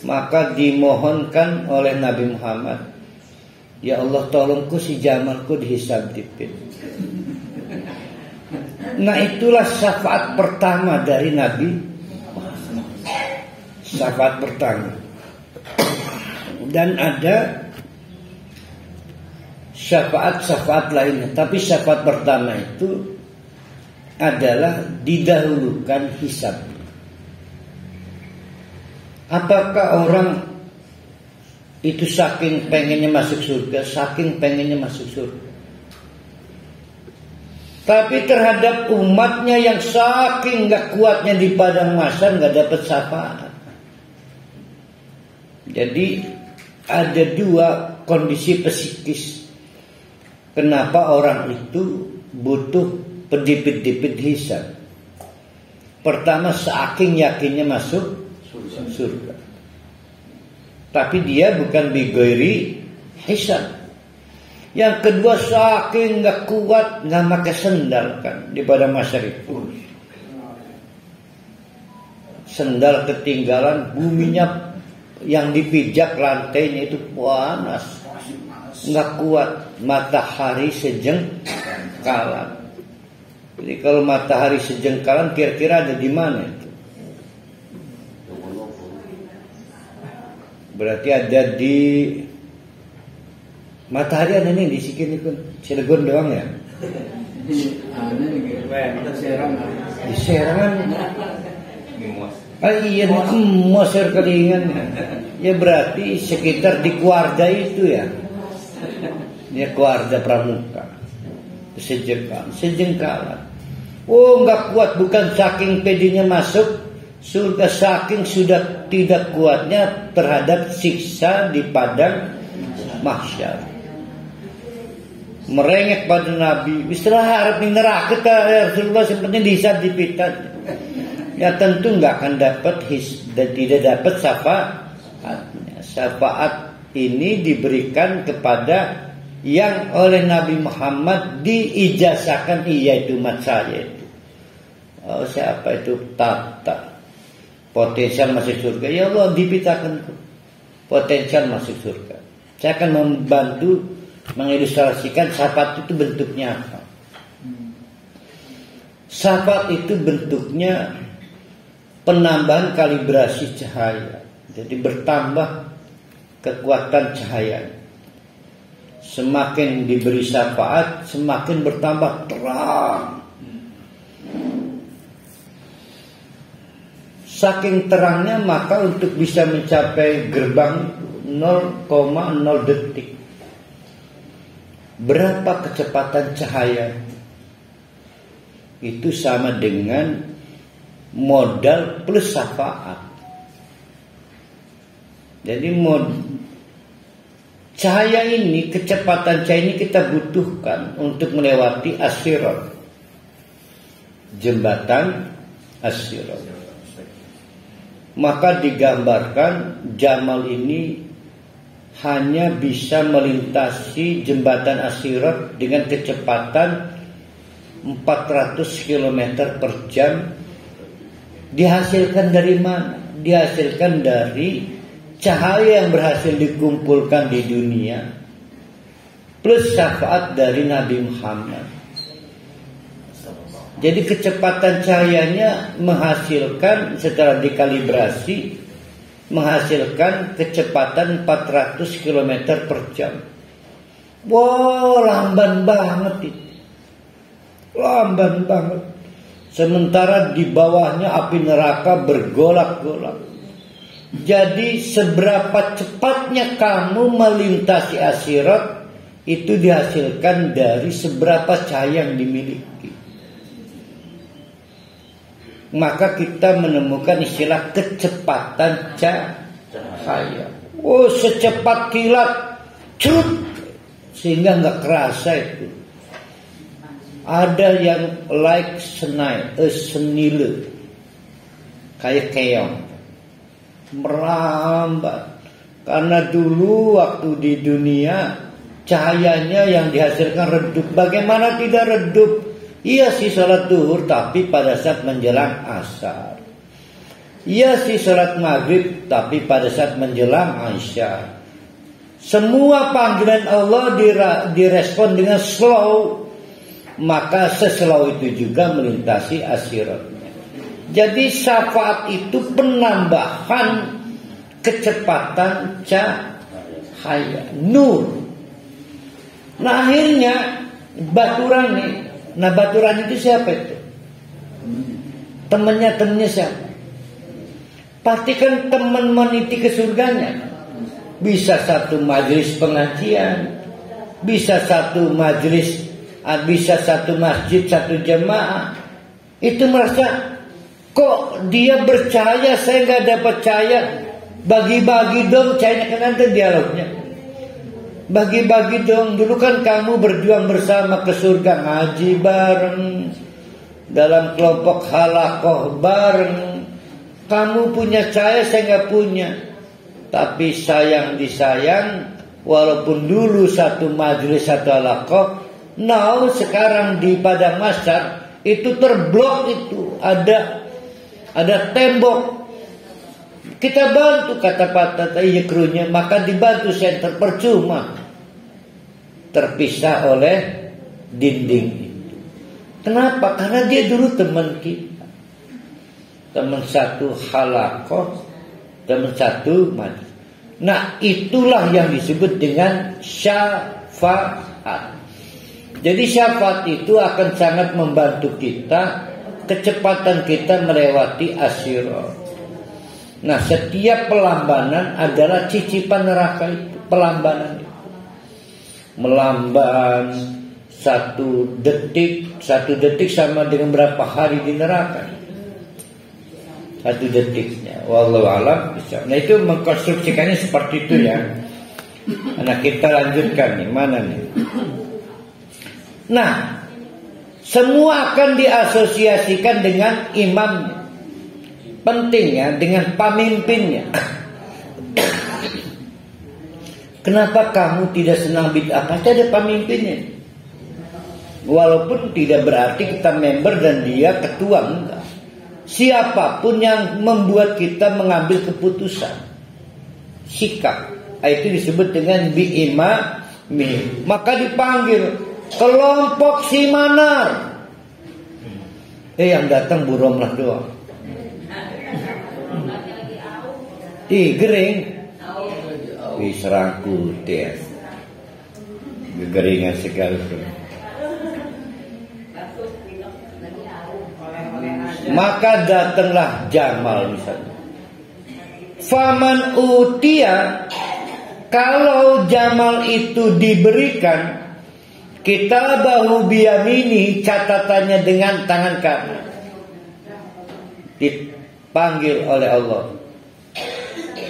Speaker 2: Maka dimohonkan oleh Nabi Muhammad, ya Allah tolongku si Jamalku dihisab dipin. Nah itulah syafaat pertama dari Nabi. Syafaat pertama. Dan ada syafaat lainnya. Tapi syafaat pertama itu adalah didahulukan hisab. Apakah orang itu saking pengennya masuk surga, tapi terhadap umatnya yang saking gak kuatnya di padang mahsyar gak dapat syafaat. Jadi ada dua kondisi psikis kenapa orang itu butuh pedipit-dipit hisab. Pertama, saking yakinnya masuk surga, tapi dia bukan bigoiri hisab. Yang kedua, saking gak kuat gak pakai sendal kan di padang mahsyar itu. Sendal ketinggalan, buminya yang dipijak lantainya itu panas, gak kuat, matahari sejengkalan. Jadi kalau matahari sejengkalan kira-kira ada di mana itu? Berarti ada di matahari ada nih di Sikin itu Cilegon doang ya? Di Serang. Iya di Mosir Kelingan. Ya berarti sekitar di Kuarda itu ya. Ya Kuarda Pramuka. Sejengkalan. Oh nggak kuat, bukan saking pedinya masuk surga, saking sudah tidak kuatnya terhadap siksa di padang mahsyar. Merengek pada Nabi, istilah harap di neraka ya Rasulullah, sepertinya dihisab dipitat. Ya tentu nggak akan dapat dan tidak dapat syafaatnya. Syafaat ini diberikan kepada yang oleh Nabi Muhammad diijazahkan, yaitu umat saya itu. Oh, siapa itu? Tata potensial masuk surga. Ya Allah dipitakan potensial masuk surga. Saya akan membantu mengilustrasikan syafaat itu bentuknya apa. Syafaat itu bentuknya penambahan kalibrasi cahaya. Jadi bertambah kekuatan cahaya. semakin diberi syafaat, semakin bertambah terang. Saking terangnya, maka untuk bisa mencapai gerbang 0,0 detik. Berapa kecepatan cahaya? Itu sama dengan modal plus syafaat. Jadi cahaya ini, kecepatan cahaya ini kita butuhkan untuk melewati as-sirat, jembatan as-sirat. Maka digambarkan Jamal ini hanya bisa melintasi jembatan as-sirat dengan kecepatan 400 km per jam. Dihasilkan dari mana? Dihasilkan dari cahaya yang berhasil dikumpulkan di dunia plus syafaat dari Nabi Muhammad. Jadi kecepatan cahayanya menghasilkan, setelah dikalibrasi, menghasilkan kecepatan 400 km per jam. Wow, lamban banget itu. Lamban banget. Sementara di bawahnya api neraka bergolak-golak. Jadi seberapa cepatnya kamu melintasi as-sirat, itu dihasilkan dari seberapa cahaya yang dimiliki. Maka kita menemukan istilah kecepatan cahaya. Oh, secepat kilat, cut, sehingga nggak kerasa itu. Ada yang like senile, kayak keong, merambat. Karena dulu waktu di dunia cahayanya yang dihasilkan redup. Bagaimana tidak redup? Iya sih sholat duhur, tapi pada saat menjelang asar. Iya sih sholat maghrib, tapi pada saat menjelang isya. Semua panggilan Allah direspon dengan slow. Maka seslow itu juga melintasi as-siratnya. Jadi syafaat itu penambahan kecepatan cahaya, nur. Nah akhirnya baturan nih. Nah baturan itu siapa itu? Temannya siapa? Pastikan teman meniti ke surganya. Bisa satu majelis pengajian, bisa satu majelis, bisa satu masjid, satu jemaah. Itu merasa kok dia bercahaya, saya nggak dapat cahaya. Bagi-bagi dong cahayanya, kan ada dialognya. Bagi-bagi dong, dulu kan kamu berjuang bersama ke surga, ngaji bareng, dalam kelompok halakoh bareng. Kamu punya cahaya, saya nggak punya. Tapi sayang disayang, walaupun dulu satu majelis, satu halakoh, now sekarang di padang mahsyar itu terblok, itu ada tembok. Kita bantu, kata Pak krunya, maka dibantu center, percuma, terpisah oleh dinding itu. Kenapa? Karena dia dulu teman kita, teman satu halakoh, teman satu majlis. Nah itulah yang disebut dengan syafaat. Jadi syafaat itu akan sangat membantu kita, kecepatan kita melewati as-sirat. Nah setiap pelambanan adalah cicipan neraka itu. Pelambanan itu melamban 1 detik. 1 detik sama dengan berapa hari di neraka? 1 detiknya. Wallahu a'lam. Nah itu mengkonstruksikannya seperti itu ya. Nah kita lanjutkan nih. Mana nih? Nah semua akan diasosiasikan dengan imamnya. Penting ya, dengan pemimpinnya. Kenapa kamu tidak senang bid'ah? Pasti ada pemimpinnya. Walaupun tidak berarti kita member dan dia ketua, enggak. Siapapun yang membuat kita mengambil keputusan, sikap, itu disebut dengan bi'imami. Maka dipanggil kelompok si Manar. Yang datang Bu Romlah doang. Gering, serangku tes. Gegeringan sekali. Maka datanglah Jamal misalnya. Faman utia, kalau Jamal itu diberikan kitabahu biyamini, catatannya dengan tangan kanan, dipanggil oleh Allah,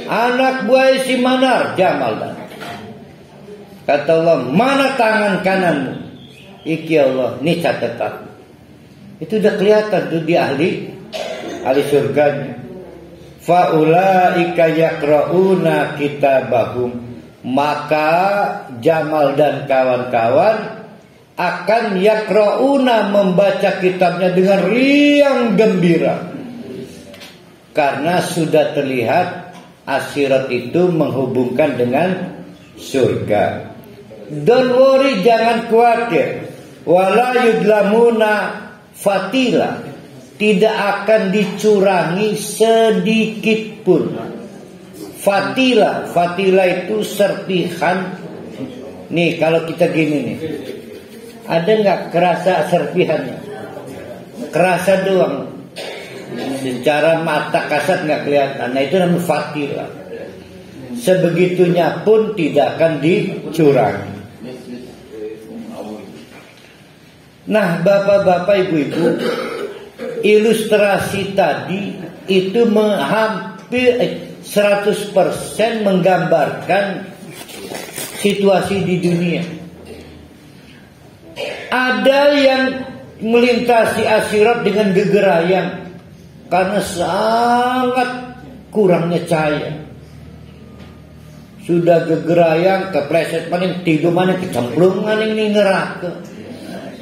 Speaker 2: anak buah si Manar, Jamal dan kata Allah, mana tangan kananmu? Iki Allah, ini catatan. Itu udah kelihatan tuh di ahli surganya. Faulaika yaqrauna kitabahum, maka Jamal dan kawan-kawan akan yaqrauna, membaca kitabnya dengan riang gembira, karena sudah terlihat akhirat itu menghubungkan dengan surga. Don't worry, jangan khawatir. Wala yudlamuna fatila, tidak akan dicurangi sedikit pun. Fatila, fatila itu serpihan. Nih kalau kita gini nih, ada nggak kerasa serpihannya? Kerasa doang. Secara mata kasat nggak kelihatan. Nah itu namanya fatila. Sebegitunya pun tidak akan dicurangi. Nah, bapak-bapak, ibu-ibu, ilustrasi tadi itu hampir 100% menggambarkan situasi di dunia. Ada yang melintasi akhirat dengan gegerayang karena sangat kurangnya cahaya. Sudah gegerayang, kepleset maning, tidur maning, kecemplung maning nih neraka.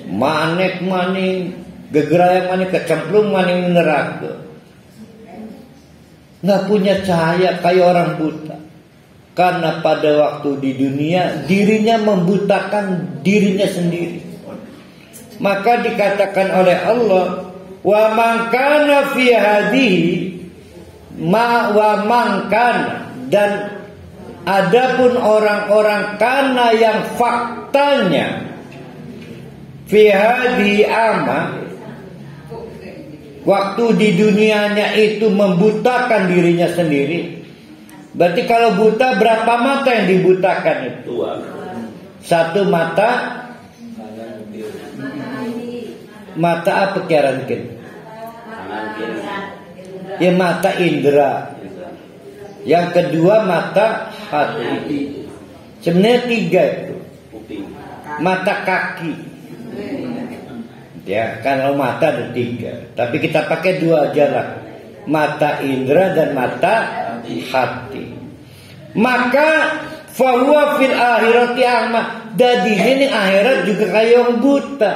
Speaker 2: Manek maning, gegerayang maning, kecemplung maning neraka. Nggak punya cahaya, kayak orang buta. Karena pada waktu di dunia dirinya membutakan dirinya sendiri. Maka dikatakan oleh Allah, wa man kana fi hadhihi ma wa man kana, dan adapun orang-orang kana yang faktanya fi hadhihi ama, waktu di dunianya itu membutakan dirinya sendiri. Berarti kalau buta, berapa mata yang dibutakan itu? Satu mata. Mata apa kiarankin? Ya mata indera. Yang kedua mata hati. Sebenarnya tiga itu. Mata kaki. Ya, kalau mata ada tiga, tapi kita pakai dua aja lah, mata indera dan mata hati. Maka fahuwa fil akhirati a'ma, jadi ini akhirat juga kayak orang buta,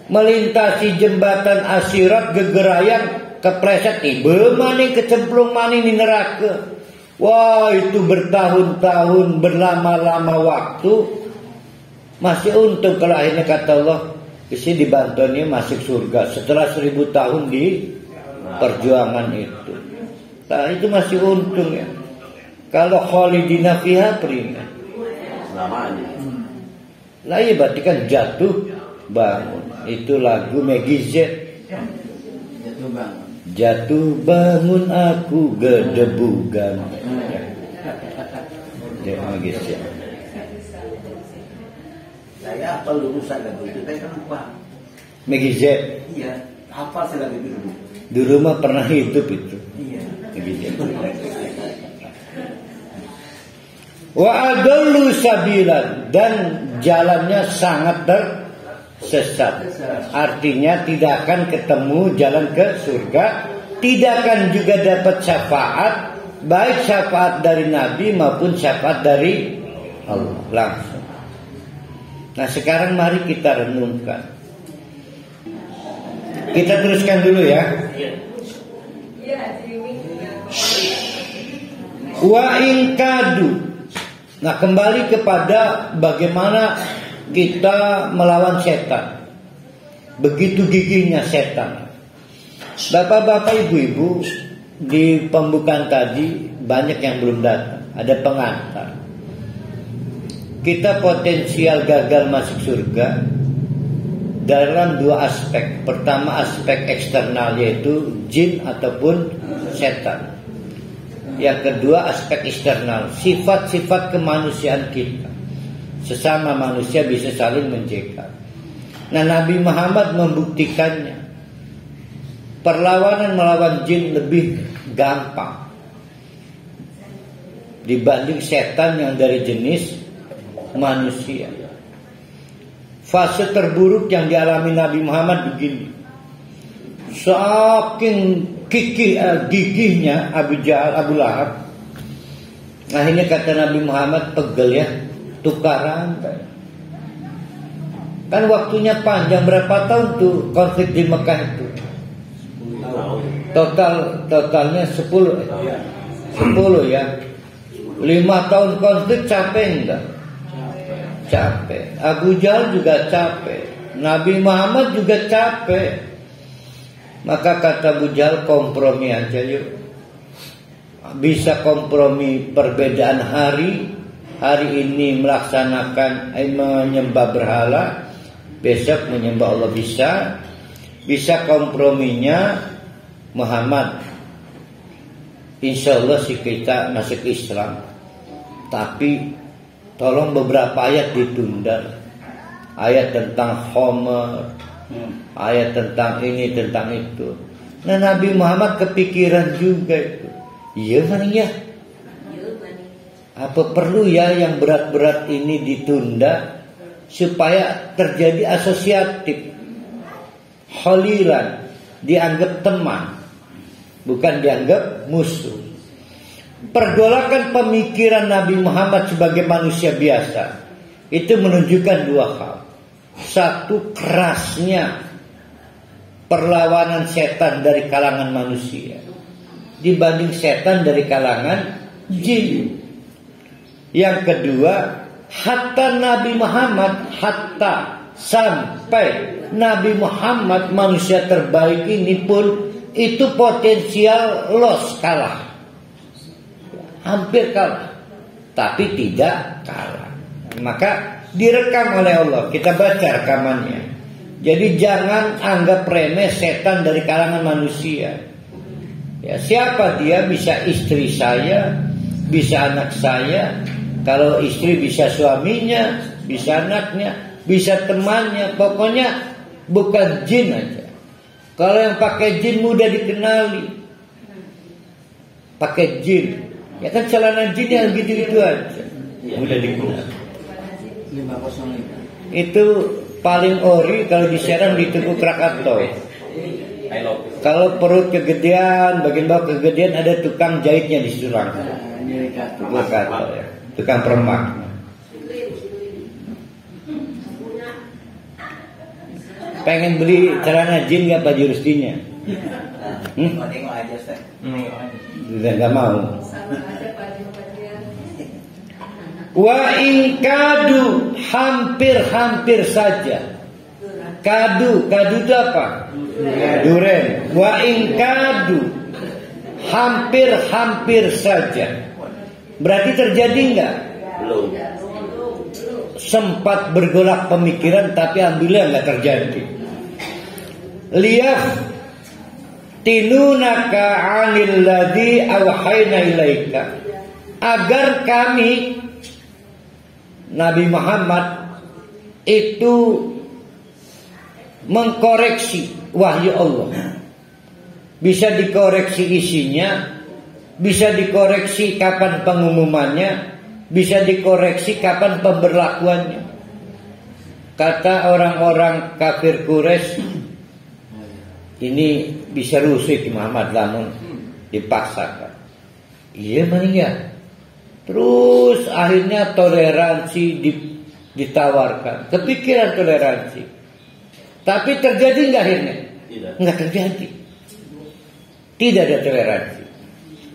Speaker 2: melintasi jembatan akhirat gegerayang, kepleset tiba maning, kecemplung maning di neraka. Wah, itu bertahun-tahun, berlama-lama waktu, masih untung kalau akhirnya kata Allah, isi dibantunya masuk surga setelah 1000 tahun di perjuangan itu. Nah itu masih untung ya. Kalau khalidina fiha peringat selamanya. Lah iya berarti kan jatuh bangun. Itu lagu Maggie Z. Jatuh bangun aku gedebugan. Ya Maggie Z.
Speaker 3: Saya hafal dulu lagu itu, saya kan lupa.
Speaker 2: Maggie Z.
Speaker 3: Iya, hafal saya lagu itu dulu.
Speaker 2: Di rumah pernah hidup itu.
Speaker 3: Iya.
Speaker 2: Maggie Z. Wa adallu sabilan, dan jalannya sangat tersesat. Artinya tidak akan ketemu jalan ke surga, tidak akan juga dapat syafaat, baik syafaat dari Nabi maupun syafaat dari Allah langsung. Nah sekarang mari kita renungkan. Kita teruskan dulu ya. Wa in kadu. Nah kembali kepada bagaimana kita melawan setan. Begitu giginya setan. Bapak-bapak, ibu-ibu, di pembukaan tadi banyak yang belum datang. Ada pengantar. kita potensial gagal masuk surga dalam dua aspek. Pertama aspek eksternal, yaitu jin ataupun setan. Yang kedua aspek internal, sifat-sifat kemanusiaan kita. Sesama manusia bisa saling menjaga. Nah, Nabi Muhammad membuktikannya. Perlawanan melawan jin lebih gampang dibanding setan yang dari jenis manusia. Fase terburuk yang dialami Nabi Muhammad begini. Saking gigihnya Abu Jahal, Abu Lahab. Akhirnya kata Nabi Muhammad, pegel ya, tukaran. Kan waktunya panjang, berapa tahun tuh konflik di Mekah itu? Totalnya 10 ya. 5 tahun konflik, capek enggak? Capek. Abu Jahal juga capek. Nabi Muhammad juga capek. Maka kata Abu Jahal, kompromi aja yuk. Bisa kompromi perbedaan hari. Hari ini melaksanakan menyembah berhala, besok menyembah Allah bisa. Bisa komprominya Muhammad, insya Allah sih kita masuk Islam, tapi tolong beberapa ayat ditunda. Ayat tentang Homer, ayat tentang ini, tentang itu. Nah, Nabi Muhammad kepikiran juga itu. Iya kan ya? Apa perlu ya yang berat-berat ini ditunda supaya terjadi asosiatif, khalilan, dianggap teman, bukan dianggap musuh. Pergolakan pemikiran Nabi Muhammad sebagai manusia biasa itu menunjukkan dua hal. Satu, kerasnya perlawanan setan dari kalangan manusia dibanding setan dari kalangan jin. Yang kedua, hatta Nabi Muhammad, sampai Nabi Muhammad manusia terbaik ini pun itu potensial loss, kalah, hampir kalah, tapi tidak kalah. Maka direkam oleh Allah, kita baca rekamannya. Jadi jangan anggap remeh setan dari kalangan manusia. Ya, siapa dia? Bisa istri saya, bisa anak saya. Kalau istri bisa suaminya, bisa anaknya, bisa temannya. Pokoknya bukan jin aja. Kalau yang pakai jin mudah dikenali. Pakai jin, ya kan celana jin yang gitu-gitu aja, mudah dikenali. 505. Itu paling ori kalau di Serang di Tugu Krakatau. Kalau perut kegedean, bagian bawah kegedean, ada tukang jahitnya di Surang. Krakatau ya. Tukang permak. Pengen beli celana jin gak Pak Jurustinya?
Speaker 3: Tengok aja Ustaz.
Speaker 2: Udah gak mau. Wa in kadu, hampir saja. Kadu itu apa? Duren. Wa in kadu, hampir saja. Berarti terjadi enggak?
Speaker 3: Belum.
Speaker 2: Sempat bergolak pemikiran, tapi alhamdulillah enggak terjadi. Liyaf tinunaka 'anil ladzi awhayna ilaika, agar kami Nabi Muhammad itu mengkoreksi wahyu Allah. Bisa dikoreksi isinya, bisa dikoreksi kapan pengumumannya, bisa dikoreksi kapan pemberlakuannya. Kata orang-orang kafir Quraisy, ini bisa rusuh di Muhammad lamun dipaksakan. Iya mana ya? Terus akhirnya toleransi ditawarkan, kepikiran toleransi. Tapi terjadi nggak akhirnya? Nggak terjadi. Tidak ada toleransi.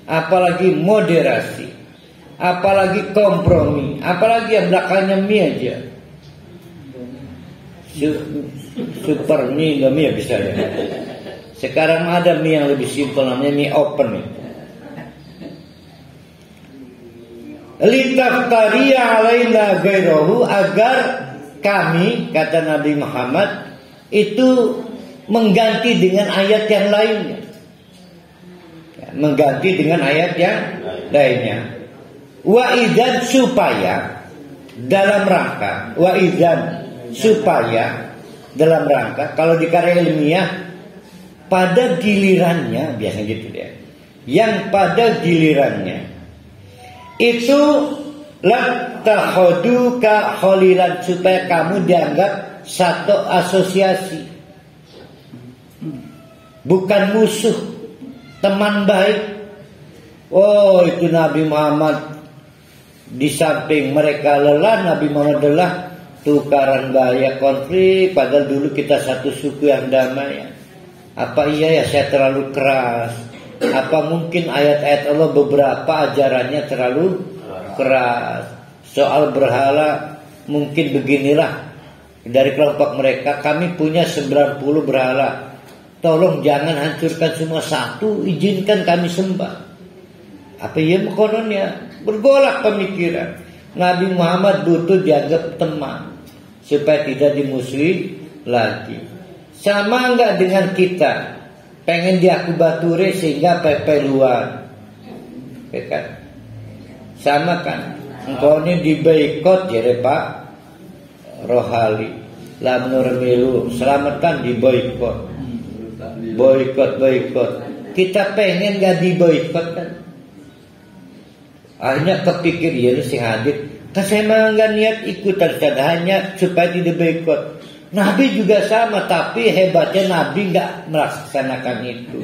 Speaker 2: Apalagi moderasi, apalagi kompromi, apalagi yang belakangnya mie aja. Super mie, Indomie ya bisa ya. Sekarang ada mie yang lebih simpel, namanya mie open. litaftariya alaina ghairahu, agar kami, kata Nabi Muhammad, itu mengganti dengan ayat yang lainnya. Mengganti dengan ayat yang lainnya. Wa idzan, supaya dalam rangka, wa idzan, supaya dalam rangka, kalau di karya ilmiah pada gilirannya, biasanya gitu ya, yang pada gilirannya itu lattakhaduka khalilan, supaya kamu dianggap satu asosiasi, bukan musuh, teman baik. Oh, itu Nabi Muhammad, di samping mereka lelah, Nabi Muhammad lelah tukaran bahaya konflik, padahal dulu kita satu suku yang damai. Apa iya ya saya terlalu keras? Apa mungkin ayat-ayat Allah beberapa ajarannya terlalu keras? Soal berhala mungkin beginilah, dari kelompok mereka, kami punya 90 berhala, tolong jangan hancurkan semua, satu izinkan kami sembah. Apa iya kononnya? Bergolak pemikiran. Nabi Muhammad butuh dianggap teman supaya tidak dimusuhi lagi. Sama enggak dengan kita pengen diakubature sehingga pepeluan, kan? Sama kan? Engkau ini diboikot ya Pak Rohali, lamnur milu, selamatan diboikot, boikot. Kita pengen enggak diboikot kan? Akhirnya kepikir ya lu sing hadir, kan saya memang enggak niat ikutan, hanya supaya tidak boikot. Nabi juga sama, tapi hebatnya Nabi nggak melaksanakan itu.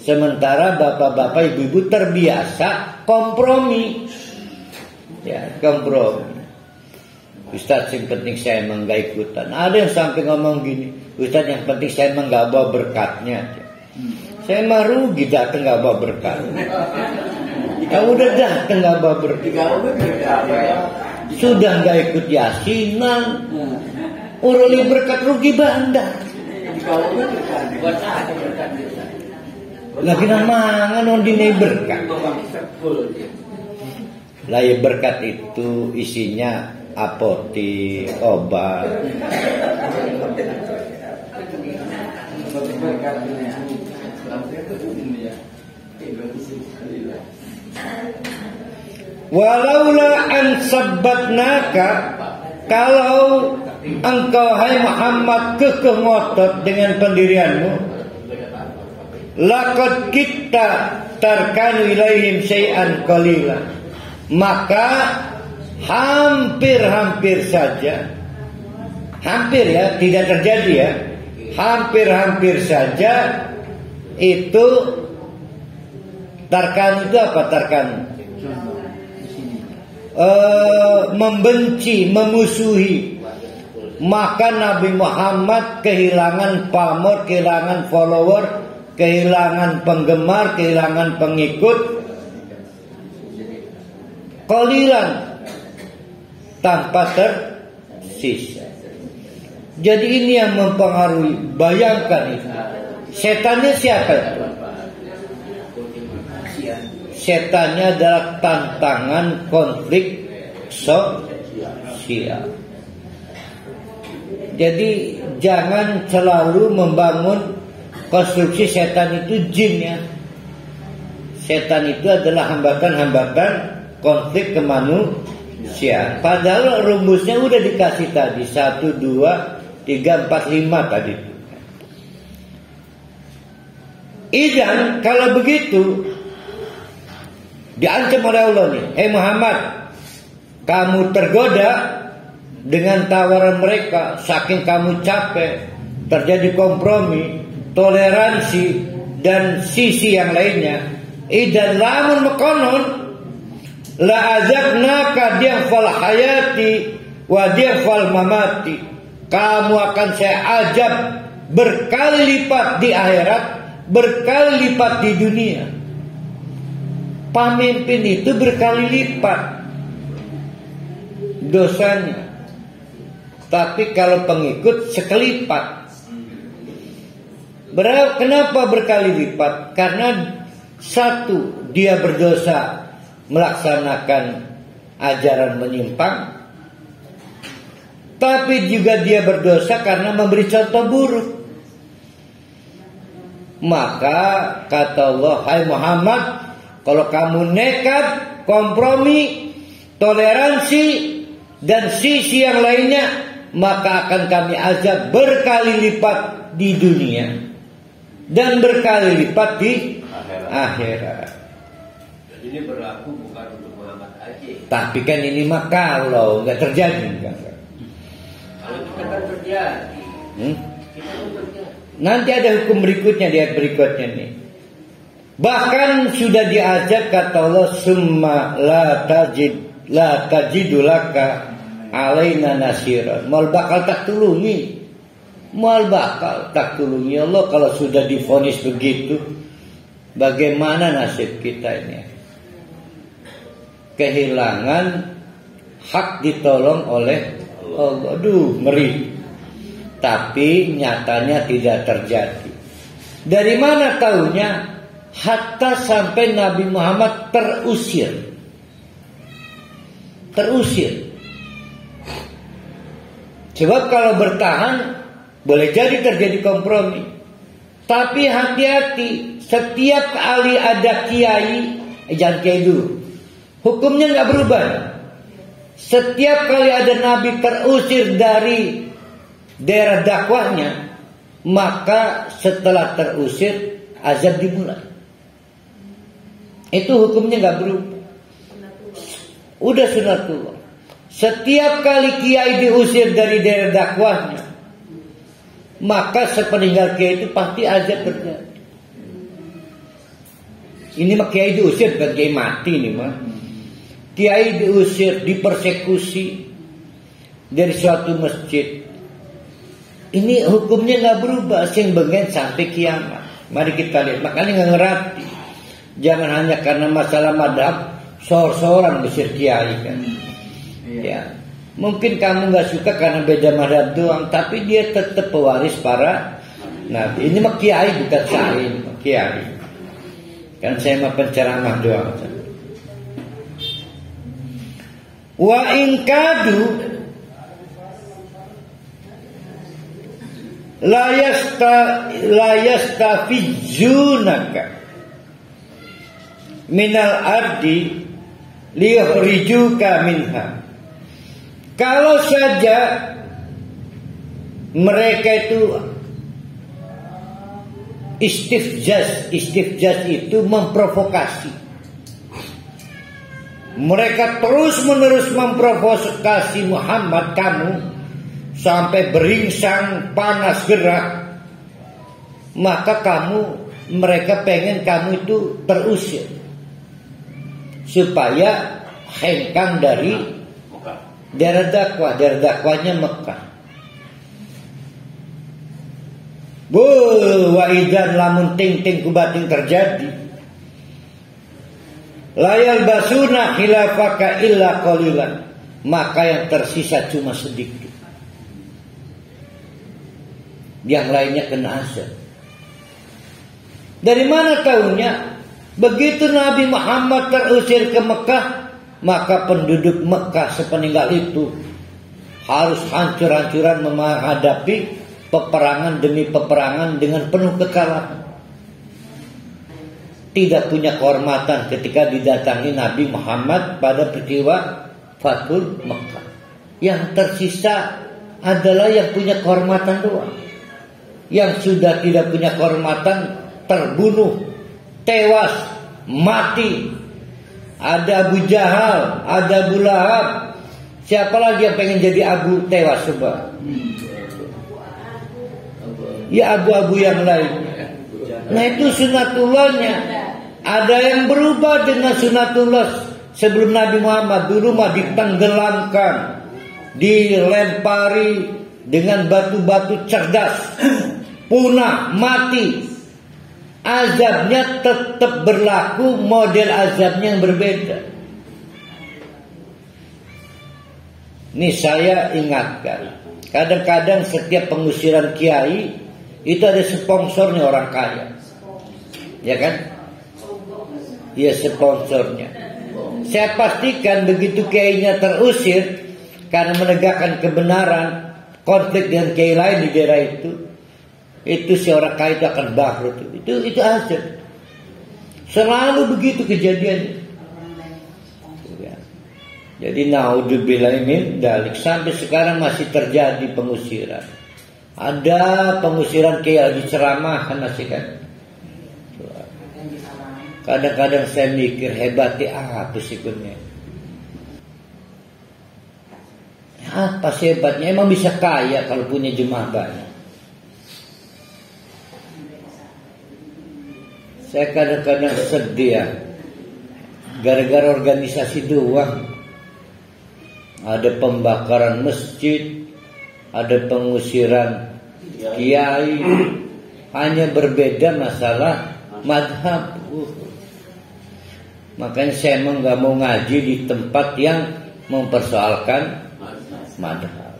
Speaker 2: Sementara bapak-bapak, ibu-ibu terbiasa kompromi, ya kompromi. Ustaz, yang penting saya emang nggak ikutan. Ada yang sampai ngomong gini, Ustaz, yang penting saya emang nggak bawa berkatnya. Saya emang rugi datang nggak bawa berkat. Kamu udah datang nggak bawa berkat, sudah nggak ikut yasinan. Uruli berkat rugi bandar. Lagi namangan on dinai berkat. Lai berkat itu isinya apotik, obat. Walaula an sabbatnaka, kalau engkau hai Muhammad kekeh ngotot dengan pendirianmu, laqad kita tarkanu ilaihim syai'an qalila, maka hampir saja, hampir ya, tidak terjadi ya, hampir saja itu tarkan itu apa tarkan? Membenci, memusuhi. Maka Nabi Muhammad kehilangan pamor, kehilangan follower, kehilangan penggemar, kehilangan pengikut, qalilan, tanpa tersisa. Jadi ini yang mempengaruhi. Bayangkan itu. Setannya siapa itu? Setannya adalah tantangan konflik sosial. Jadi jangan selalu membangun konstruksi setan itu jin ya. Setan itu adalah hambatan-hambatan konflik kemanusiaan. Padahal rumusnya udah dikasih tadi 1, 2, 3, 4, 5 tadi. Idan kalau begitu diancam oleh Allah nih, hei Muhammad, kamu tergoda dengan tawaran mereka, saking kamu capek, terjadi kompromi, toleransi dan sisi yang lainnya. Idan lamun mekonon la azabnaka diafal hayati wa diafal mamati, kamu akan saya ajab berkali lipat di akhirat, berkali lipat di dunia. Pemimpin itu berkali lipat dosanya, tapi kalau pengikut sekelipat. Kenapa berkali lipat? Karena satu, dia berdosa melaksanakan ajaran menyimpang, tapi juga dia berdosa karena memberi contoh buruk. Maka kata Allah, hai Muhammad, kalau kamu nekat, kompromi, toleransi, dan sisi yang lainnya, maka akan kami azab berkali lipat di dunia dan berkali lipat di akhirat.
Speaker 5: Ini berlaku bukan untuk Muhammad aja.
Speaker 2: Tapi kan ini mah kalau nggak terjadi kan?
Speaker 5: Kalau kita kan terjadi. Kita kan terjadi.
Speaker 2: Nanti ada hukum berikutnya di ayat berikutnya nih. Bahkan sudah diajak kata Allah, summa la tajidu laka alaina nasiran. Mal bakal tak tulungi. Mal bakal tak tulungi Allah kalau sudah divonis begitu. Bagaimana nasib kita ini? Kehilangan hak ditolong oleh Allah. Aduh, ngeri. Tapi nyatanya tidak terjadi. Dari mana tahunya? Hatta sampai Nabi Muhammad terusir. Sebab kalau bertahan boleh jadi terjadi kompromi. Tapi hati-hati, setiap kali ada kiai, jangan kiai dulu. Hukumnya nggak berubah. Setiap kali ada nabi terusir dari daerah dakwahnya, maka setelah terusir azab dimulai. Itu hukumnya nggak berubah. Udah sunatullah. Setiap kali kiai diusir dari daerah dakwahnya, maka sepeninggal kiai itu pasti azab terjadi. Ini mah kiai diusir, bukan kiai mati nih mah. Kiai diusir, dipersekusi dari suatu masjid. Ini hukumnya nggak berubah, sing bengen sampai kiamat. Mari kita lihat. Makanya nggak ngerti. Jangan hanya karena masalah madhab, sor-soran besar kiai kan. Ya, mungkin kamu nggak suka karena beda madhab doang, tapi dia tetap pewaris para nabi. Ini mah kiai bukan saya, ini mah kiai. Kan saya mah penceramah doang. Wa in kadu la yastafijunaka minal ardi liyukhrijuka minha. Kalau saja mereka itu istifjaz itu memprovokasi. Mereka terus-menerus memprovokasi Muhammad, kamu sampai beringsang, panas, gerak. Maka mereka pengen kamu itu terusir supaya hengkang dari daerah dakwah. Daerah dakwahnya Mekah. Wa idan lamun ting-ting kubating terjadi, layal basuna khilafaka illa qalilan, maka yang tersisa cuma sedikit. Yang lainnya kena azab. Dari mana tahunya? Begitu Nabi Muhammad terusir ke Mekah, maka penduduk Mekah sepeninggal itu harus hancur-hancuran menghadapi peperangan demi peperangan dengan penuh kekalahan. Tidak punya kehormatan ketika didatangi Nabi Muhammad pada peristiwa Fathul Mekah. Yang tersisa adalah yang punya kehormatan doang. Yang sudah tidak punya kehormatan terbunuh, tewas, mati. Ada Abu Jahal, ada Abu Lahab. Siapa lagi yang pengen jadi Abu tewas coba? Ya abu-abu yang lain. Nah itu sunatullahnya. Ada yang berubah dengan sunatullah sebelum Nabi Muhammad. Dulu mah ditenggelamkan, dilempari dengan batu-batu cerdas, punah, mati. Azabnya tetap berlaku, model azabnya yang berbeda. Ini saya ingatkan, kadang-kadang setiap pengusiran kiai itu ada sponsornya orang kaya, ya kan? Ya sponsornya. Saya pastikan begitu kiainya terusir karena menegakkan kebenaran, konflik dengan kiai lain di daerah itu si orang kaya itu akan bangkrut. Itu azab. Selalu begitu kejadiannya. Jadi naudzubillah min dzalik, sampai sekarang masih terjadi pengusiran. Ada pengusiran kiai lagi ceramah kan masih kan. Kadang-kadang saya mikir hebatnya apa sih sebenarnya? Apa sih hebatnya? Emang bisa kaya kalau punya jemaah banyak. Saya kadang-kadang sedih ya. Gara-gara organisasi doang. Ada pembakaran masjid, ada pengusiran kiai, hanya berbeda masalah madhab. Makanya saya emang gak mau ngaji di tempat yang mempersoalkan madhab.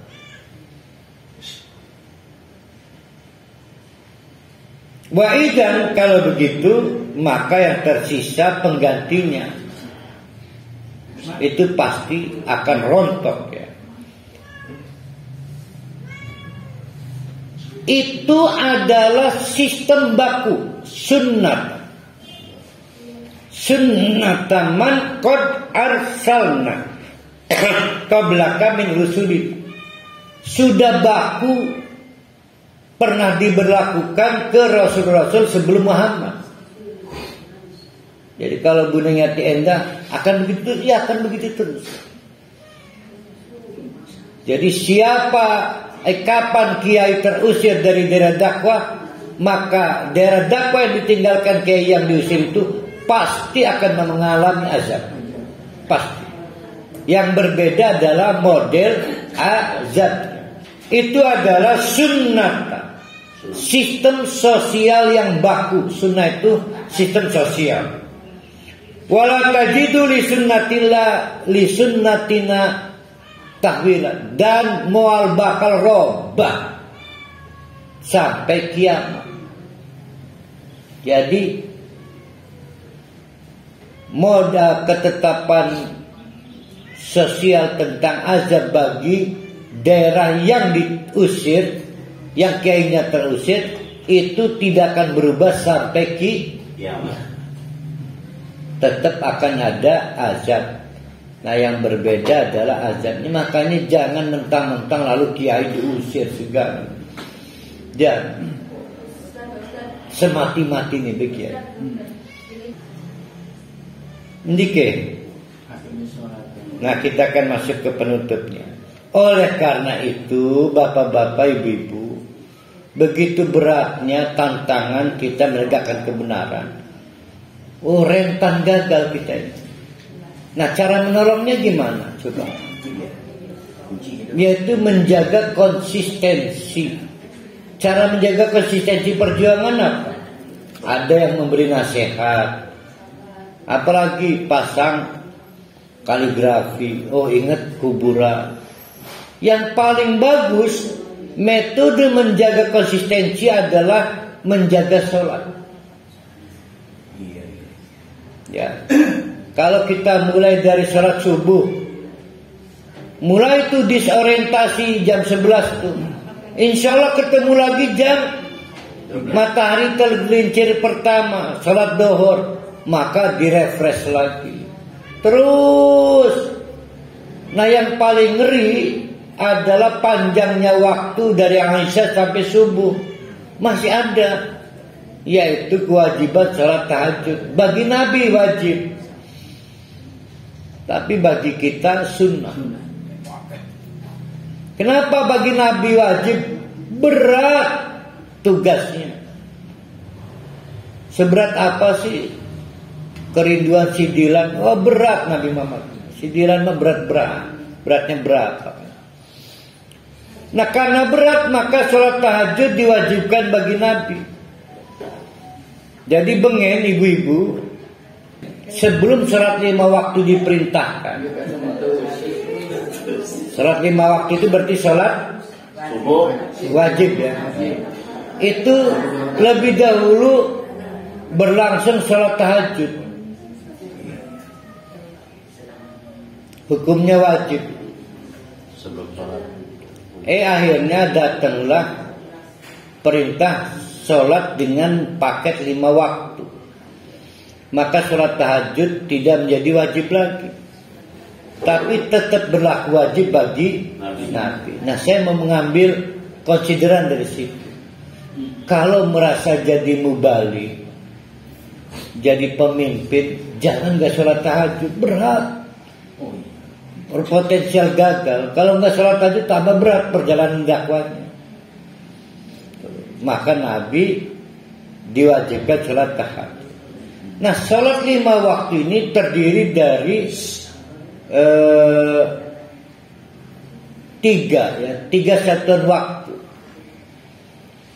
Speaker 2: Wa idzan, kalau begitu maka yang tersisa penggantinya itu pasti akan rontok ya. Itu adalah sistem baku sunnah. Sunnatan man qad arsalna qablaka min rusuli. Sudah baku pernah diberlakukan ke rasul-rasul sebelum Muhammad. Jadi kalau Bu Nengati Endah akan begitu, ya akan begitu terus. Jadi kapan kiai terusir dari daerah dakwah, maka daerah dakwah yang ditinggalkan kiai yang diusir itu pasti akan mengalami azab. Pasti. Yang berbeda adalah model azab. Itu adalah sunnah. Sistem sosial yang baku. Sunnah itu sistem sosial. Wala tajidu li sunnatina tahwilan, dan mual bakal robah sampai kiamat. Jadi modal ketetapan sosial tentang azab bagi daerah yang diusir, yang kiainya terusir, itu tidak akan berubah sampai kiamat. Tetap akan ada azab. Nah yang berbeda adalah azabnya. Makanya jangan mentang-mentang lalu kiai diusir segala. Dan semati-mati nih begitu. Ndike. Nah kita akan masuk ke penutupnya. Oleh karena itu bapak-bapak ibu-ibu, begitu beratnya tantangan kita menegakkan kebenaran. Rentan gagal kita ini. Nah cara menolongnya gimana? Coba. Yaitu menjaga konsistensi. Cara menjaga konsistensi perjuangan apa? Ada yang memberi nasihat. Apalagi pasang kaligrafi. Oh ingat kuburan. Yang paling bagus metode menjaga konsistensi adalah menjaga sholat. Ya, kalau kita mulai dari sholat subuh, mulai itu disorientasi jam 11 tuh, insya Allah ketemu lagi jam matahari tergelincir pertama, sholat dohor, maka direfresh lagi. Terus, nah yang paling ngeri adalah panjangnya waktu dari Aisyah sampai subuh masih ada. Yaitu kewajiban sholat tahajud. Bagi Nabi wajib, tapi bagi kita sunnah. Kenapa bagi Nabi wajib? Berat tugasnya. Seberat apa sih kerinduan sidilan? Oh berat Nabi Muhammad. Sidilan mah berat-berat. Beratnya berapa? Nah karena berat maka sholat tahajud diwajibkan bagi Nabi. Jadi bengen ibu-ibu, sebelum sholat 5 waktu diperintahkan. Sholat 5 waktu itu berarti sholat wajib ya. Itu lebih dahulu berlangsung sholat tahajud. hukumnya wajib.
Speaker 6: Sebelum sholat.
Speaker 2: Akhirnya datanglah perintah sholat dengan paket 5 waktu. Maka sholat tahajud tidak menjadi wajib lagi, tapi tetap berlaku wajib bagi Nabi. Nah, saya mau mengambil konsideran dari situ. Kalau merasa jadi mubalik, jadi pemimpin, jangan nggak sholat tahajud, berat, berpotensial gagal. Kalau nggak sholat tahajud tambah berat perjalanan dakwahnya. Maka Nabi diwajibkan sholat tahajud. Nah, sholat 5 waktu ini terdiri dari 3 satuan waktu.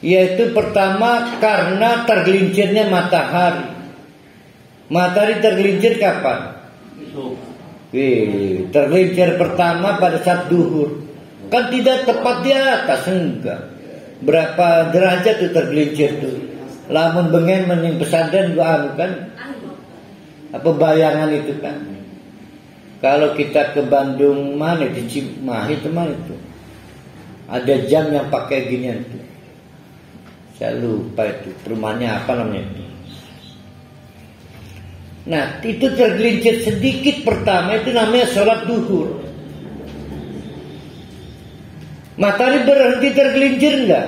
Speaker 2: Yaitu pertama karena tergelincirnya matahari. Matahari tergelincir kapan? Tergelincir pertama pada saat duhur. Kan tidak tepat di atas, enggak. Berapa derajat itu tergelincir tuh. Lamun bengen mening pesantren gua kan. Apa bayangan itu kan. Kalau kita ke Bandung mana di Cimahi itu mana itu. Ada jam yang pakai ginian tuh. Saya lupa itu, rumahnya apa namanya itu. Nah, itu tergelincir sedikit pertama itu namanya sholat duhur. Matahari berhenti tergelincir enggak?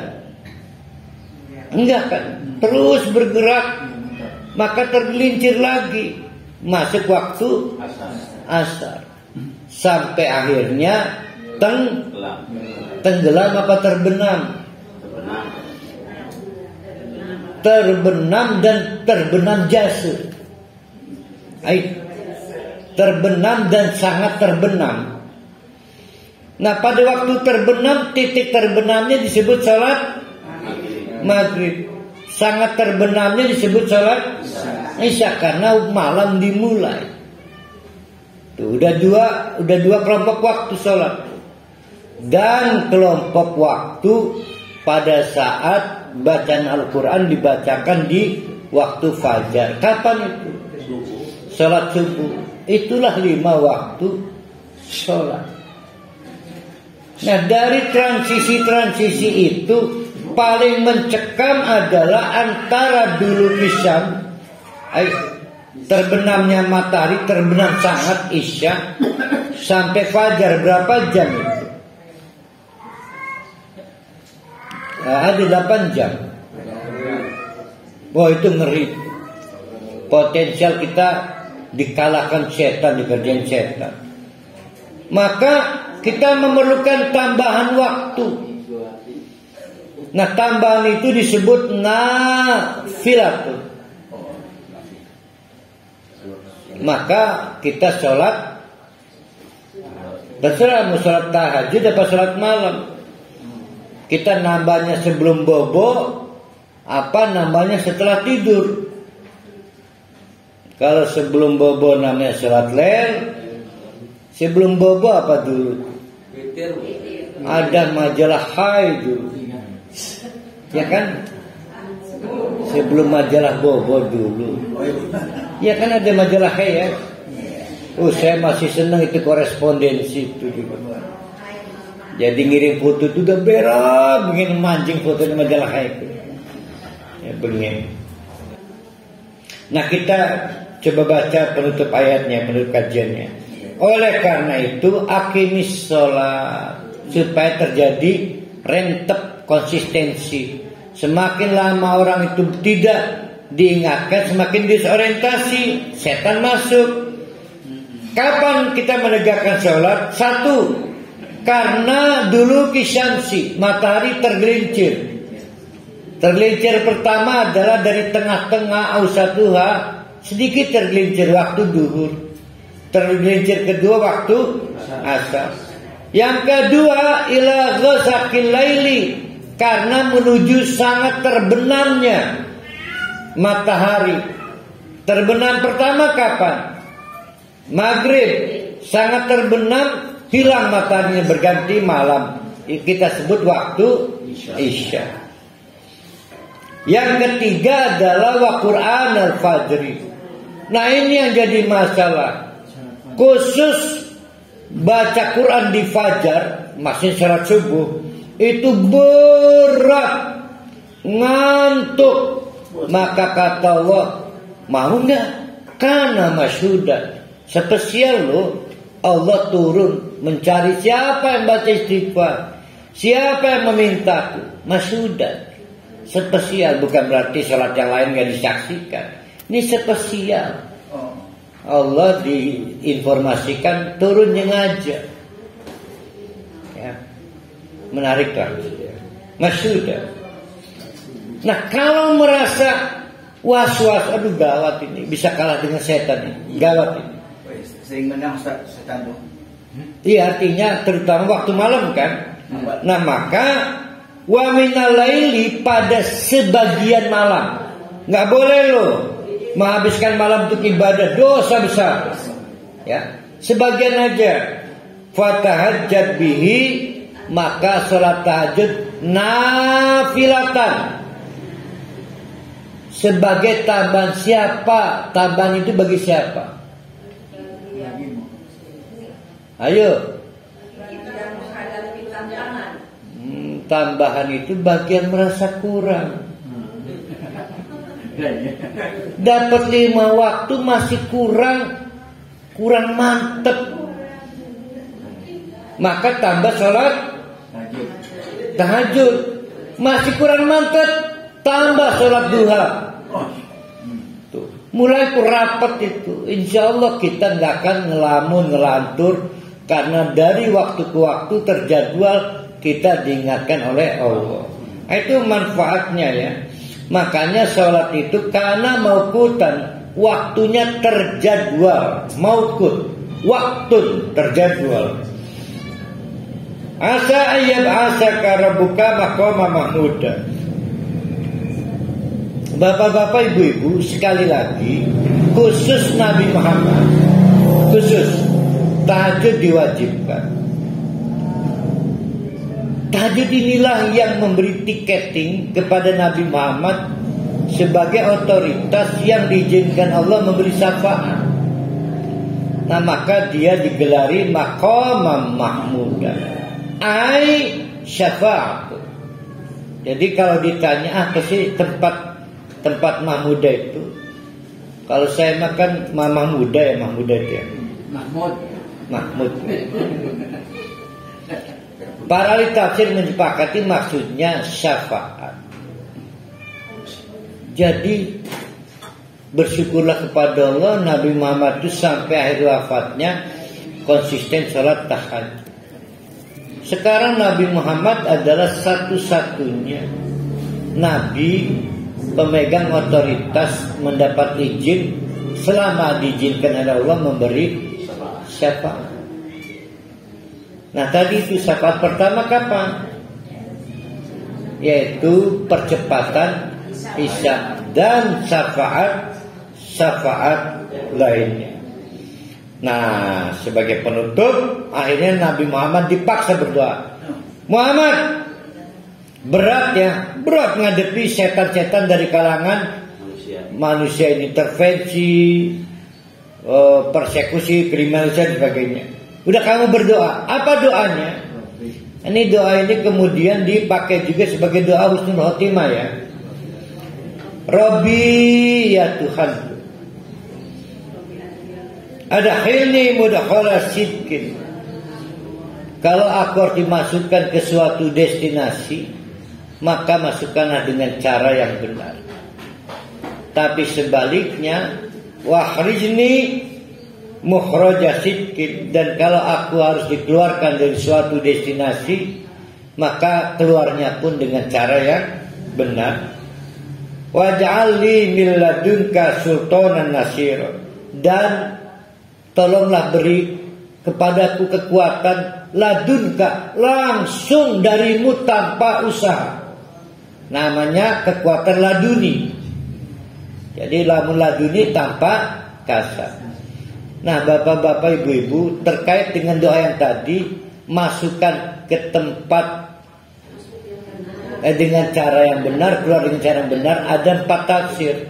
Speaker 2: Enggak kan? Terus bergerak, maka tergelincir lagi. Masuk waktu asar. Sampai akhirnya tenggelam apa terbenam? Terbenam dan terbenam jasur. Terbenam dan sangat terbenam. Nah, pada waktu terbenam, titik terbenamnya disebut sholat maghrib. Sangat terbenamnya disebut sholat isya karena malam dimulai. Tuh, udah dua kelompok waktu sholat. Dan kelompok waktu pada saat bacaan Al-Quran dibacakan di waktu fajar. Kapan itu? Sholat subuh. Itulah 5 waktu sholat. Nah, dari transisi itu paling mencekam adalah antara dulu Syam, terbenamnya matahari, terbenam sangat isya, sampai fajar. Berapa jam itu? Ada 8 jam. Wah, itu ngeri. Potensial kita dikalahkan setan, dikerjain setan. Maka kita memerlukan tambahan waktu. Nah, tambahan itu disebut nafilatun. Maka kita sholat, terserah mau sholat tahajud atau sholat malam. Kita nambahnya sebelum bobo, apa nambahnya setelah tidur. Kalau sebelum bobo namanya sholat lail, sebelum bobo apa dulu? Ada majalah Hai dulu, ya kan? Sebelum majalah bobo dulu, ya kan ada majalah Hai ya. Saya masih senang itu korespondensi itu juga. Jadi ngirim foto itu udah berat, begini mancing fotonya majalah Hai itu. Ya begini. Nah, kita coba baca penutup ayatnya, penutup kajiannya. Oleh karena itu, aqimis sholat, supaya terjadi rentep konsistensi. Semakin lama orang itu tidak diingatkan, semakin disorientasi, setan masuk. Kapan kita menegakkan sholat? 1, karena dulu kisyamsi, matahari tergelincir. Tergelincir pertama adalah dari tengah-tengah ausatuha, sedikit tergelincir waktu duhur. Tergelincir kedua waktu asar. Yang kedua ila ghasaqil laili, karena menuju sangat terbenamnya matahari. Terbenam pertama kapan? Maghrib. Sangat terbenam, hilang mataharinya, berganti malam. Kita sebut waktu isya. Yang ketiga adalah wa Qur'an al-fajri. Nah, ini yang jadi masalah. Khusus baca Quran di fajar, maksudnya salat subuh, itu berat, ngantuk. Maka kata Allah, mau nggak? Karena masyhudan, spesial loh. Allah turun mencari siapa yang baca istighfar, siapa yang memintaku. Masyhudan, spesial, bukan berarti salat yang lain nggak disaksikan. Ini spesial. Allah diinformasikan turunnya ngajak. Ya. Menarik kan? Masyhudan. Nah, kalau merasa was-was, aduh gawat ini, bisa kalah dengan setan ini, gawat ini.
Speaker 3: Sering menang setan tuh.
Speaker 2: Iya, artinya terutama waktu malam kan. Nah, maka wa minal laili, pada sebagian malam. Nggak boleh loh menghabiskan malam untuk ibadah, dosa besar. Ya, sebagian aja. Fatahajjat bihi, maka salat tahajud nafilatan. Sebagai tambahan. Siapa? Tambahan itu bagi siapa? Ayo. Tambahan itu bagian merasa kurang. Dapat 5 waktu masih kurang mantep. Maka tambah sholat tahajud. Masih kurang mantep, tambah sholat duha. Tuh, mulai rapat itu. Insya Allah kita nggak akan ngelantur, karena dari waktu ke waktu terjadwal kita diingatkan oleh Allah. Itu manfaatnya ya. Makanya sholat itu karena mauqutan, waktunya terjadwal. Mauqut, waktu terjadwal. Asa ayyab asaka rabbuka maqama mahmuda. Bapak-bapak, ibu-ibu, sekali lagi, khusus Nabi Muhammad, khusus tahajud diwajibkan. Tahajud inilah yang memberi tiketing kepada Nabi Muhammad sebagai otoritas yang diizinkan Allah memberi syafaat. Nah, maka dia digelari maqamam mahmuda, ai syafaat. Jadi kalau ditanya apa sih tempat mahmuda itu? Kalau saya makan mahmuda ya, mahmuda dia. Mahmud. Para ahli tafsir menyepakati maksudnya syafaat. Jadi bersyukurlah kepada Allah, Nabi Muhammad itu sampai akhir wafatnya konsisten sholat tahajud. Sekarang Nabi Muhammad adalah satu-satunya Nabi pemegang otoritas mendapat izin, selama diizinkan oleh Allah, memberi syafaat. Nah, tadi itu syafaat pertama kapan? Yaitu percepatan isya dan syafaat lainnya. Nah, sebagai penutup, akhirnya Nabi Muhammad dipaksa berdoa. Muhammad, berat menghadapi setan-setan dari kalangan manusia ini, intervensi, persekusi, kriminalisasi, sebagainya. Udah kamu berdoa. Apa doanya? Ini doa ini kemudian dipakai juga sebagai doa husnul khotimah ya. Rabbi, ya Tuhan, adkhilni mudkhala sidqin. Kalau aku harus dimasukkan ke suatu destinasi, maka masukkanlah dengan cara yang benar. Tapi sebaliknya, wakhrijni mukhraja sidqin. Dan kalau aku harus dikeluarkan dari suatu destinasi, maka keluarnya pun dengan cara yang benar. Waj'al li min ladunka sultanan nasira. Dan tolonglah beri kepadaku kekuatan ladunka, langsung darimu tanpa usaha. Namanya kekuatan laduni. Jadi lamun laduni tanpa kasar. Nah, bapak-bapak, ibu-ibu, terkait dengan doa yang tadi, masukkan ke tempat dengan cara yang benar, keluar dengan cara yang benar, ada 4 tafsir.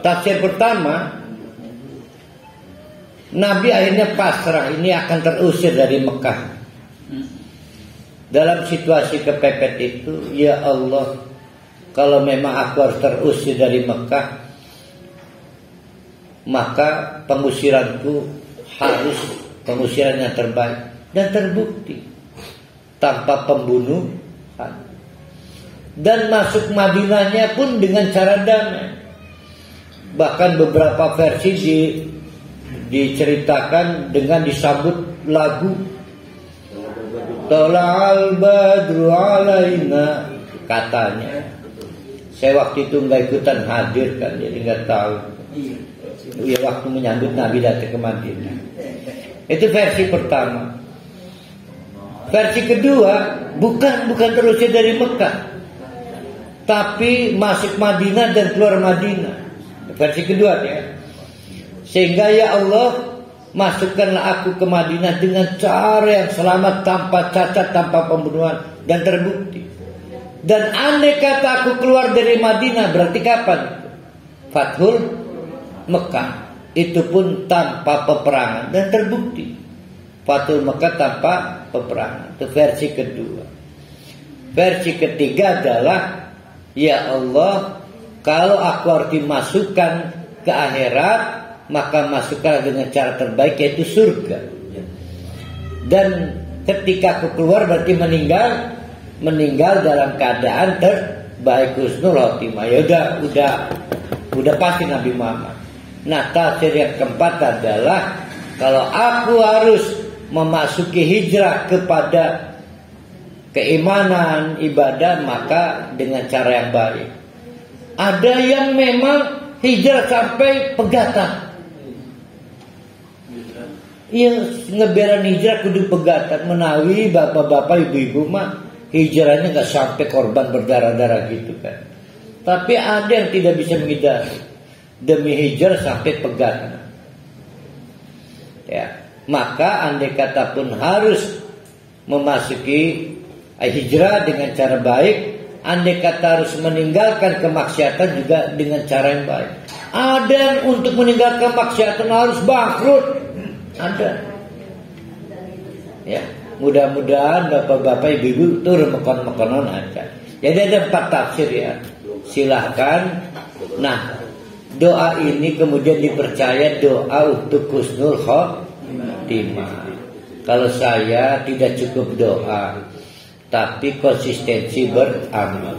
Speaker 2: Tafsir pertama, Nabi akhirnya pasrah, ini akan terusir dari Mekah. Dalam situasi kepepet itu, ya Allah, kalau memang aku harus terusir dari Mekah, maka pengusiranku harus pengusiran yang terbaik. Dan terbukti tanpa pembunuhan. Dan masuk Madinahnya pun dengan cara damai. Bahkan beberapa versi diceritakan dengan disambut lagu Tala'al badru alaina, katanya. Saya waktu itu nggak ikutan hadir kan, jadi nggak tahu. Ya, waktu menyambut Nabi datang ke Madinah. Itu versi pertama. Versi kedua bukan terusir dari Mekah, tapi masuk Madinah dan keluar Madinah. Versi kedua ya. Sehingga ya Allah, masukkanlah aku ke Madinah dengan cara yang selamat, tanpa cacat, tanpa pembunuhan, dan terbukti. Dan andai kata aku keluar dari Madinah, berarti kapan? Fathul Mekah. Itu pun tanpa peperangan, dan terbukti. Fathul Mekah tanpa peperangan. Itu versi kedua. Versi ketiga adalah, ya Allah, kalau aku harus dimasukkan ke akhirat, maka masukkan dengan cara terbaik, yaitu surga. Dan ketika aku keluar berarti meninggal dalam keadaan terbaik, husnul khotimah. Ya udah pasti Nabi Muhammad. Nah, tafsir yang keempat adalah, kalau aku harus memasuki hijrah kepada keimanan, ibadah, maka dengan cara yang baik. Ada yang memang hijrah sampai pegatan. Yang ngeberan hijrah kudu pegatan, menawi bapak-bapak ibu-ibu mah hijrahnya gak sampai korban berdarah-darah gitu kan. Tapi ada yang tidak bisa menghindari, demi hijrah sampai pegatan. Ya, maka andai kata pun harus memasuki hijrah dengan cara baik, andai kata harus meninggalkan kemaksiatan juga dengan cara yang baik. Ada yang untuk meninggalkan kemaksiatan harus bangkrut. Ada. Ya, mudah-mudahan bapak-bapak ibu-ibu turun mekon-mekonon aja. Jadi ada 4 tafsir ya. Silahkan. Nah, doa ini kemudian dipercaya doa untuk husnul khotimah. Kalau saya tidak cukup doa, tapi konsistensi beramal.